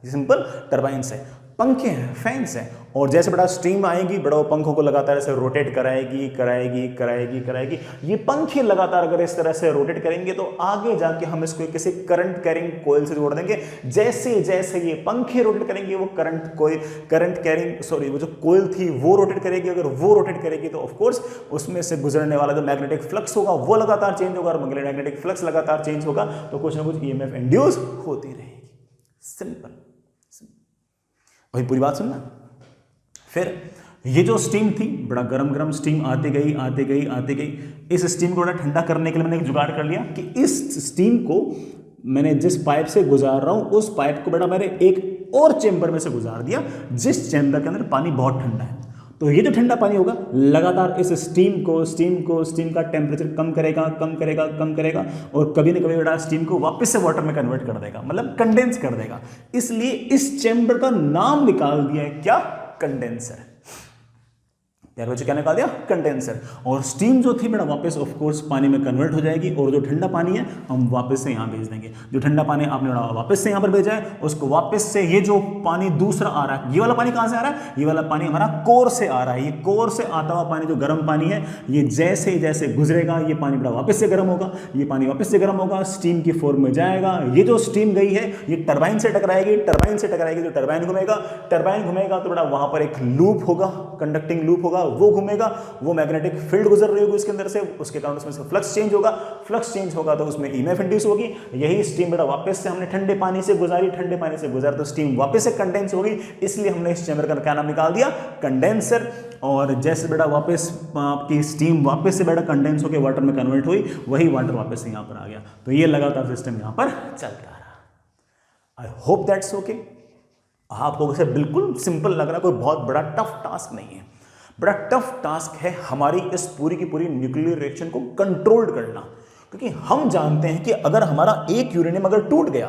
सिंपल टरबाइन से पंखे हैं, फैंस हैं, और जैसे बड़ा स्टीम आएगी बड़ा पंखों को लगातार ऐसे रोटेट कराएगी। ये पंखे लगातार अगर इस तरह से रोटेट करेंगे तो आगे जाके हम इसको किसी करंट कैरिंग कोयल से जोड़ देंगे। जैसे जैसे ये पंखे रोटेट करेंगे वो वो जो कोयल थी वो रोटेट करेगी। अगर वो रोटेट करेगी तो ऑफकोर्स उसमें से गुजरने वाला जो मैग्नेटिक फ्लक्स होगा वो लगातार चेंज होगा, और मैग्नेटिक फ्लक्स लगातार चेंज होगा तो कुछ ना कुछ ईएमएफ इंड्यूस होती रहेगी। सिंपल। अभी पूरी बात सुनना। फिर ये जो स्टीम थी बड़ा गरम स्टीम आती गई। इस स्टीम को बड़ा ठंडा करने के लिए मैंने एक जुगाड़ कर लिया कि इस स्टीम को मैंने जिस पाइप से गुजार रहा हूं उस पाइप को बेटा मैंने एक और चेंबर में से गुजार दिया जिस चेंबर के अंदर पानी बहुत ठंडा है। तो ये जो ठंडा पानी होगा लगातार इस स्टीम का टेम्परेचर कम करेगा और कभी न कभी बेटा स्टीम को वापस से वाटर में कन्वर्ट कर देगा, मतलब कंडेंस कर देगा। इसलिए इस चेंबर का नाम निकाल दिया है क्या? कंडेंसर। यार बच्चों क्या निकाल दिया? कंडेंसर। और स्टीम जो थी बेटा वापस ऑफ कोर्स पानी में कन्वर्ट हो जाएगी, और जो ठंडा पानी है हम वापस से यहाँ भेज देंगे। जो ठंडा पानी आपने बेटा वापस से यहाँ पर भेजा है उसको वापस से ये जो पानी दूसरा आ रहा है, ये वाला पानी कहाँ से आ रहा है? ये वाला पानी हमारा कोर से आ रहा है। ये कोर से आता हुआ पानी जो गर्म पानी है ये जैसे जैसे गुजरेगा ये पानी बेटा वापस से गर्म होगा, ये पानी वापस से गर्म होगा, स्टीम की फॉर्म में जाएगा। ये जो स्टीम गई है ये टरबाइन से टकराएगी, जो टरबाइन घूमेगा तो बेटा वहां पर एक लूप होगा, कंडक्टिंग लूप होगा, वो घूमेगा, वो मैग्नेटिक फील्ड गुजर रही होगी उसके अंदर से, उसके कारण उसमें से फ्लक्स चेंज होगा तो उसमें ईएमएफ इंड्यूस होगी। यही स्टीम बेटा वापस से हमने ठंडे पानी से गुजारी तो स्टीम वापस से कंडेंस होगी, इसलिए हमने इस चैम्बर का क्या नाम निकाल दिया? कंडेंसर। और जैसे बेटा वापस आपकी स्टीम वापस से बेटा कंडेंस होकर वाटर में कन्वर्ट हुई, वही वाटर वापस से यहां पर आ गया। तो ये लगातार सिस्टम यहां पर चलता रहा। I hope that's okay. आप लोगों से बिल्कुल सिंपल लग रहा, कोई बहुत बड़ा टफ टास्क नहीं है। बड़ा टफ टास्क है हमारी इस पूरी की पूरी न्यूक्लियर रिएक्शन को कंट्रोल करना, क्योंकि हम जानते हैं कि अगर हमारा एक यूरेनियम अगर टूट गया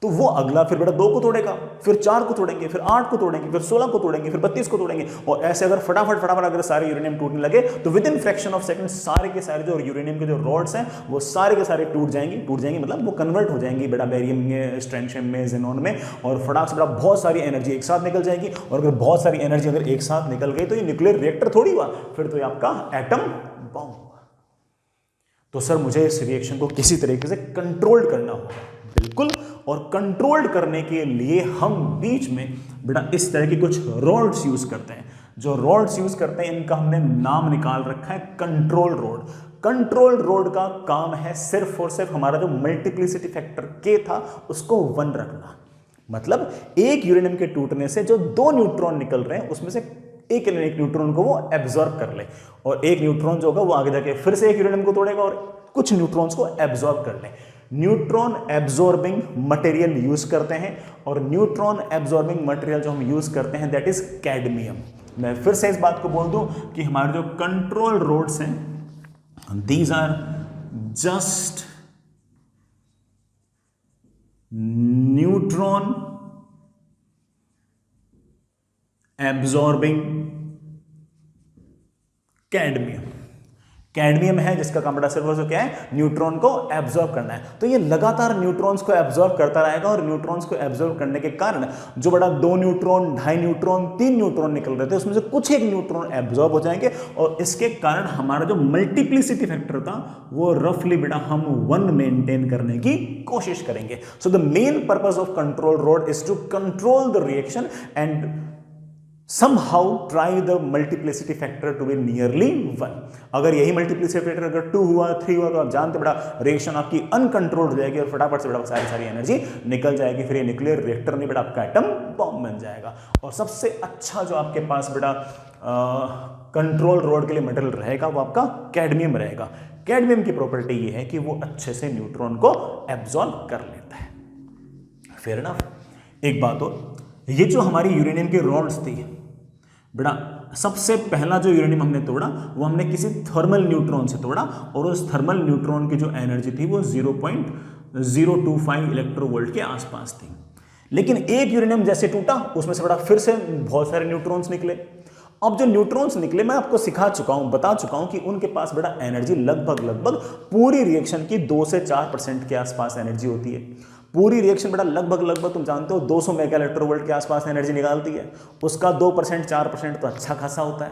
तो वो अगला फिर बेटा 2 को तोड़ेगा, फिर 4 को तोड़ेंगे, फिर 8 को तोड़ेंगे, फिर 16 को तोड़ेंगे, फिर 32 को तोड़ेंगे, और ऐसे अगर फटाफट फटाफट अगर सारे यूरेनियम टूटने लगे तो with in fraction of second सारे के सारे जो यूरेनियम के जो रॉड्स हैं वो सारे के सारे टूट जाएंगी मतलब वो कन्वर्ट हो जाएंगी बेटा बेरियम में, स्ट्रैंशियम में, ज़ेनॉन में, और फटाक से बेटा बहुत सारी एनर्जी एक साथ निकल जाएगी। और अगर बहुत सारी एनर्जी अगर एक साथ निकल गई तो ये न्यूक्लियर रिएक्टर थोड़ी हुआ, फिर तो ये आपका एटम बम हुआ। तो सर मुझे इस रिएक्शन को किसी तरीके से कंट्रोल करना होगा, बिल्कुल, और कंट्रोल करने के लिए हम बीच में बेटा इस तरह की कुछ रॉड्स यूज करते हैं। जो रॉड्स यूज करते हैं इनका हमने नाम निकाल रखा है कंट्रोल रॉड। कंट्रोल रॉड का काम है सिर्फ और सिर्फ हमारा जो मल्टीप्लिसिटी फैक्टर के था उसको 1 रखना। मतलब एक यूरेनियम के टूटने से जो 2 न्यूट्रॉन निकल रहे हैं उसमें से एक न्यूट्रॉन को वो एब्जॉर्ब कर ले, और एक न्यूट्रॉन जो होगा वो आगे जाके फिर से एक यूरेनियम को तोड़ेगा और कुछ न्यूट्रॉन्स को एब्जॉर्ब कर ले। न्यूट्रॉन एब्जॉर्बिंग मटेरियल यूज करते हैं, और न्यूट्रॉन एब्जॉर्बिंग मटेरियल जो हम यूज करते हैं दैट इज कैडमियम। मैं फिर से इस बात को बोल दूं कि हमारे जो कंट्रोल रोड्स हैं these are just neutron absorbing cadmium. Cadmium है जिसका काम बेटा सिर्फ और सिर्फ क्या है, न्यूट्रॉन को एब्जॉर्ब करना है। तो ये लगातार न्यूट्रॉन्स को एब्जॉर्ब करता रहेगा, और न्यूट्रॉन्स को एब्जॉर्ब करने के कारण जो बड़ा 2 न्यूट्रॉन, 2.5 न्यूट्रॉन, 3 न्यूट्रॉन निकल रहे थे उसमें से कुछ एक न्यूट्रॉन एब्जॉर्ब हो जाएंगे, और इसके कारण हमारा जो मल्टीप्लिसिटी फैक्टर था वो रफली बेटा हम 1 मेंटेन करने की कोशिश करेंगे। So the main purpose of control rod is to control the reaction and somehow try the multiplicity factor to be nearly 1। अगर यही मल्टीप्लिसिटी फैक्टर अगर 2 हुआ, 3 हुआ तो आप जानते बड़ा रिएक्शन आपकी अनकंट्रोल्ड हो जाएगी और फटाफट से बड़ा सारी एनर्जी निकल जाएगी, फिर ये न्यूक्लियर रिएक्टर नहीं बेटा आपका एटम बॉम्ब बन जाएगा। और सबसे अच्छा जो आपके पास बेटा कंट्रोल रोड के लिए मटेरियल रहेगा वो आपका कैडमियम रहेगा। कैडमियम की प्रॉपर्टी ये है कि वो अच्छे से न्यूट्रॉन को एब्जॉर्ब कर लेता है। Fair enough. एक बात और, ये जो हमारी यूरेनियम की रॉड्स थी बेटा, सबसे पहला जो यूरेनियम हमने तोड़ा वो हमने किसी थर्मल न्यूट्रॉन से तोड़ा, और उस थर्मल न्यूट्रॉन की जो एनर्जी थी वो 0.025 इलेक्ट्रोवोल्ट के आसपास थी। लेकिन एक यूरेनियम जैसे टूटा उसमें से बड़ा फिर से बहुत सारे न्यूट्रॉन्स निकले। अब जो न्यूट्रॉन्स निकले मैं आपको सिखा चुका हूं, बता चुका हूं कि उनके पास बेटा एनर्जी लगभग पूरी रिएक्शन की 2 से 4% के आसपास एनर्जी होती है। पूरी रिएक्शन बेटा लगभग तुम जानते हो 200 मेगा इलेक्ट्रोवोल्ट के आसपास एनर्जी निकालती है। उसका 2% 4% तो अच्छा खासा होता है।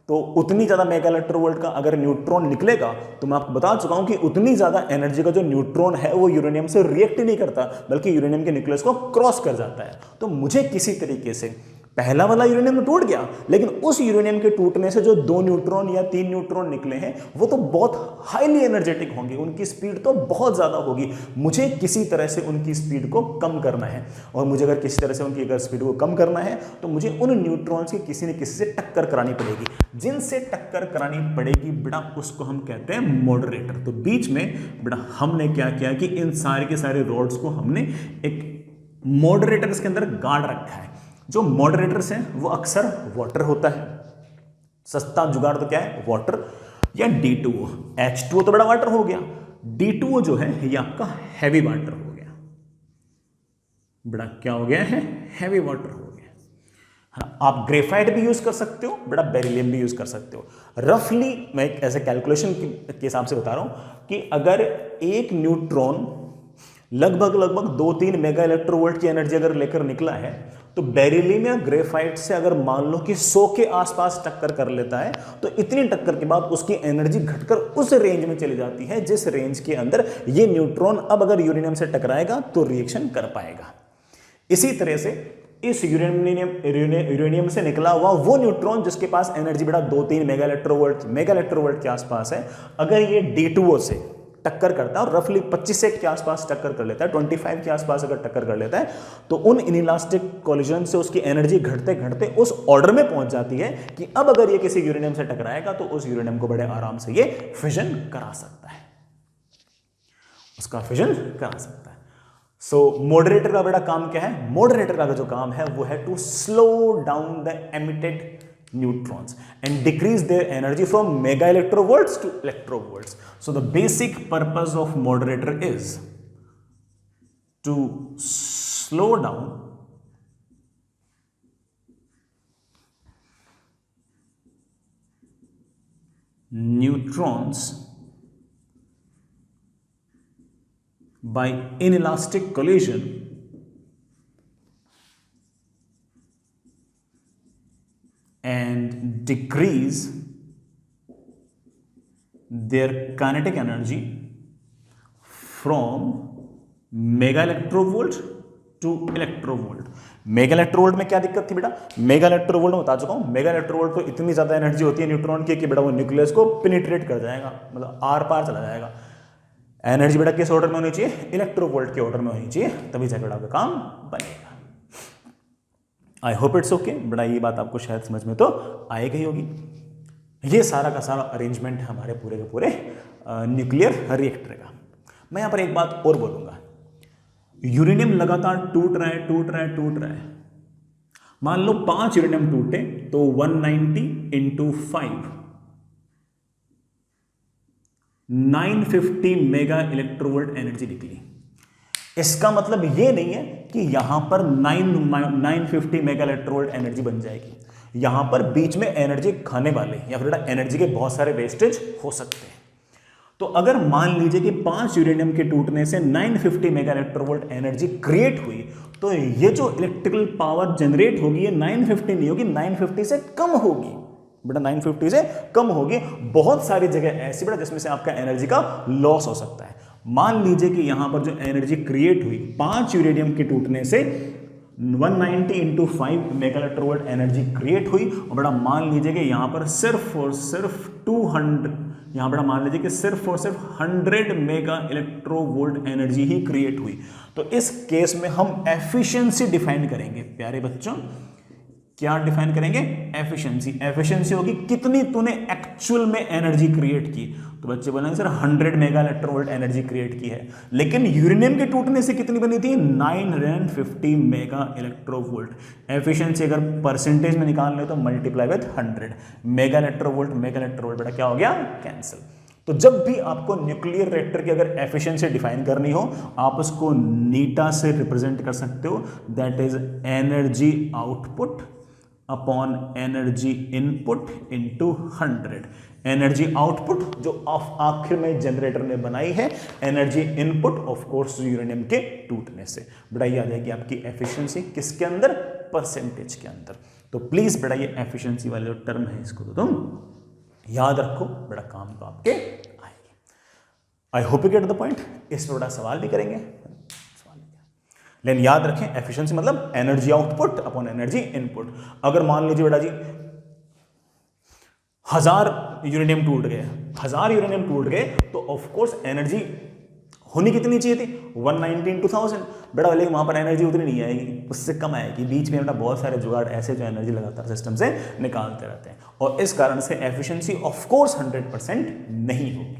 तो उतनी ज़्यादा मेगा इलेक्ट्रोवोल्ट का अगर न्यूट्रॉन निकलेगा तो मैं आपको बता चुका हूं कि उतनी ज़्यादा एनर्जी का जो न्यूट्रॉन है वो यूरेनियम से रिएक्ट ही नहीं करता, बल्कि यूरेनियम के न्यूक्लियस को क्रॉस कर जाता है। तो मुझे किसी तरीके से पहला वाला यूरेनियम टूट गया, लेकिन उस यूरेनियम के टूटने से जो 2 न्यूट्रॉन या 3 न्यूट्रॉन निकले हैं वो तो बहुत हाईली एनर्जेटिक होंगे, उनकी स्पीड तो बहुत ज़्यादा होगी। मुझे किसी तरह से उनकी स्पीड को कम करना है, और मुझे अगर किसी तरह से उनकी अगर स्पीड को कम करना है तो मुझे उन न्यूट्रॉन्स की किसी न किसी से टक्कर करानी पड़ेगी। जिनसे टक्कर करानी पड़ेगी बेटा उसको हम कहते हैं मॉडरेटर। तो बीच में बेटा हमने क्या किया कि इन सारे के सारे रॉड्स को हमने एक मॉडरेटर्स के अंदर गाड़ रखा है। जो मॉडरेटर्स हैं वो अक्सर वाटर होता है, सस्ता जुगाड़ तो क्या है, वाटर या D2O। H2O तो बड़ा वाटर हो गया, D2O जो है ये आपका हैवी वाटर हो गया। बड़ा क्या हो गया है, हैवी वाटर हो गया। हाँ, आप ग्रेफाइट भी यूज कर सकते हो बेटा, बेरिलियम भी यूज कर सकते हो। रफली मैं एक ऐसे कैलकुलेशन के हिसाब से बता रहा हूं कि अगर एक न्यूट्रॉन लगभग 2-3 मेगा इलेक्ट्रोवोल्ट की एनर्जी अगर लेकर निकला है तो बेरिलियम या ग्रेफाइट से अगर मान लो कि 100 के आसपास टक्कर कर लेता है तो इतनी टक्कर के बाद उसकी एनर्जी घटकर उस रेंज में चली जाती है जिस रेंज के अंदर ये न्यूट्रॉन अब अगर यूरेनियम से टकराएगा तो रिएक्शन कर पाएगा। इसी तरह से इस यूरेनियम से निकला हुआ वो न्यूट्रॉन जिसके पास एनर्जी बेटा 2-3 मेगा इलेक्ट्रोवोल्ट के आसपास है, अगर ये D2O से टक्कर करता है और रफली 25 के आसपास टक्कर कर लेता है, 25 के आसपास अगर टक्कर कर लेता है तो उन इनइलास्टिक कोलिजन से उसकी एनर्जी घटते घटते उस ऑर्डर में पहुंच जाती है कि अब अगर ये किसी यूरेनियम से टकराएगा तो उस यूरेनियम को बड़े आराम से ये फिजन करा सकता है, उसका फिजन करा सकता है। सो मॉडरेटर का बड़ा काम क्या है, मॉडरेटर का जो काम है वो है to slow down the emitted neutrons and decrease their energy from mega electrovolts to electrovolts. So the basic purpose of moderator is to slow down neutrons by inelastic collision and decrease their kinetic energy from mega electronvolt to electronvolt. Mega electronvolt में क्या दिक्कत थी बेटा? Mega electronvolt में बता चुका हूं, mega electronvolt तो इतनी ज्यादा एनर्जी होती है न्यूट्रॉन की कि बेटा वो न्यूक्लियस को पेनिट्रेट कर जाएगा, मतलब आर पार चला जाएगा। एनर्जी बेटा किस ऑर्डर में होनी चाहिए? इलेक्ट्रोवोल्ट के ऑर्डर में होनी चाहिए, तभी जाकर बेटा का काम बनेगा। आई होप इट्स ओके बेटा, ये बात आपको शायद समझ में तो आएगी ही होगी। ये सारा का सारा अरेंजमेंट है हमारे पूरे के पूरे न्यूक्लियर रिएक्टर का। मैं यहां पर एक बात और बोलूंगा, यूरेनियम लगातार टूट रहा है। मान लो 5 यूरेनियम टूटे तो 190 इंटू 5 950 मेगा इलेक्ट्रोवोल्ट एनर्जी निकली। इसका मतलब यह नहीं है कि यहां पर 950 मेगा इलेक्ट्रोवोल्ट एनर्जी बन जाएगी। यहां पर बीच में एनर्जी खाने वाले या फिर एनर्जी के बहुत सारे वेस्टेज हो सकते हैं। तो अगर मान लीजिए कि 5 यूरेनियम के टूटने से 950 मेगा इलेक्ट्रोवोल्ट एनर्जी क्रिएट हुई, तो ये जो इलेक्ट्रिकल पावर जनरेट होगी ये 950 नहीं होगी, 950 से कम होगी बेटा, 950 से कम होगी। बहुत सारी जगह ऐसी बेटा जिसमें से आपका एनर्जी का लॉस हो सकता है। मान लीजिए कि यहां पर जो एनर्जी क्रिएट हुई 5 यूरेनियम के टूटने से 190 into 5 mega electronvolt energy create हुई, और बड़ा मान लीजिए कि यहां पर सिर्फ और सिर्फ 200, यहां बड़ा मान लीजिए कि सिर्फ और सिर्फ 100 मेगा इलेक्ट्रोवोल्ट एनर्जी ही क्रिएट हुई। तो इस केस में हम एफिशिएंसी डिफाइन करेंगे प्यारे बच्चों। क्या डिफाइन करेंगे? एफिशिएंसी होगी कितनी तूने एक्चुअल में एनर्जी क्रिएट की। तो बच्चे बोलेंगे sir 100 mega electronvolt energy create की है, लेकिन यूरेनियम के टूटने से कितनी बनी थी? 950 मेगा इलेक्ट्रोवोल्ट। एफिशिएंसी अगर परसेंटेज में निकाल ले तो मल्टीप्लाई विद 100 मेगा इलेक्ट्रोवोल्ट बेटा क्या हो गया? कैंसिल। तो जब भी आपको न्यूक्लियर रिएक्टर की अगर एफिशिएंसी डिफाइन करनी हो, आप उसको नीटा से रिप्रेजेंट कर सकते हो, that is energy output upon energy input into 100। Energy output जो आखिर में जनरेटर ने बनाई है, energy input of course uranium के टूटने से। बेटा ये आ जाएगी आपकी एफिशिएंसी किसके अंदर? परसेंटेज के अंदर। तो प्लीज बेटा ये एफिशिएंसी वाले जो टर्म है इसको तो तुम याद रखो, बड़ा काम तो आपके आएगी। I hope you get the point. इस पर बड़ा सवाल भी करेंगे, लेकिन याद रखें एफिशिएंसी मतलब energy output upon energy input. अगर मान लीजिए बेटा जी 1000 यूरेनियम टूट गए, तो ऑफ कोर्स एनर्जी होनी कितनी चाहिए थी? 190 इंटू 1000 बेटा, लेकिन वहां पर एनर्जी उतनी नहीं आएगी, उससे कम आएगी। बीच में बेटा बहुत सारे जुगाड़ ऐसे जो एनर्जी लगातार सिस्टम से निकालते रहते हैं, और इस कारण से एफिशिएंसी ऑफ कोर्स 100% नहीं होगी।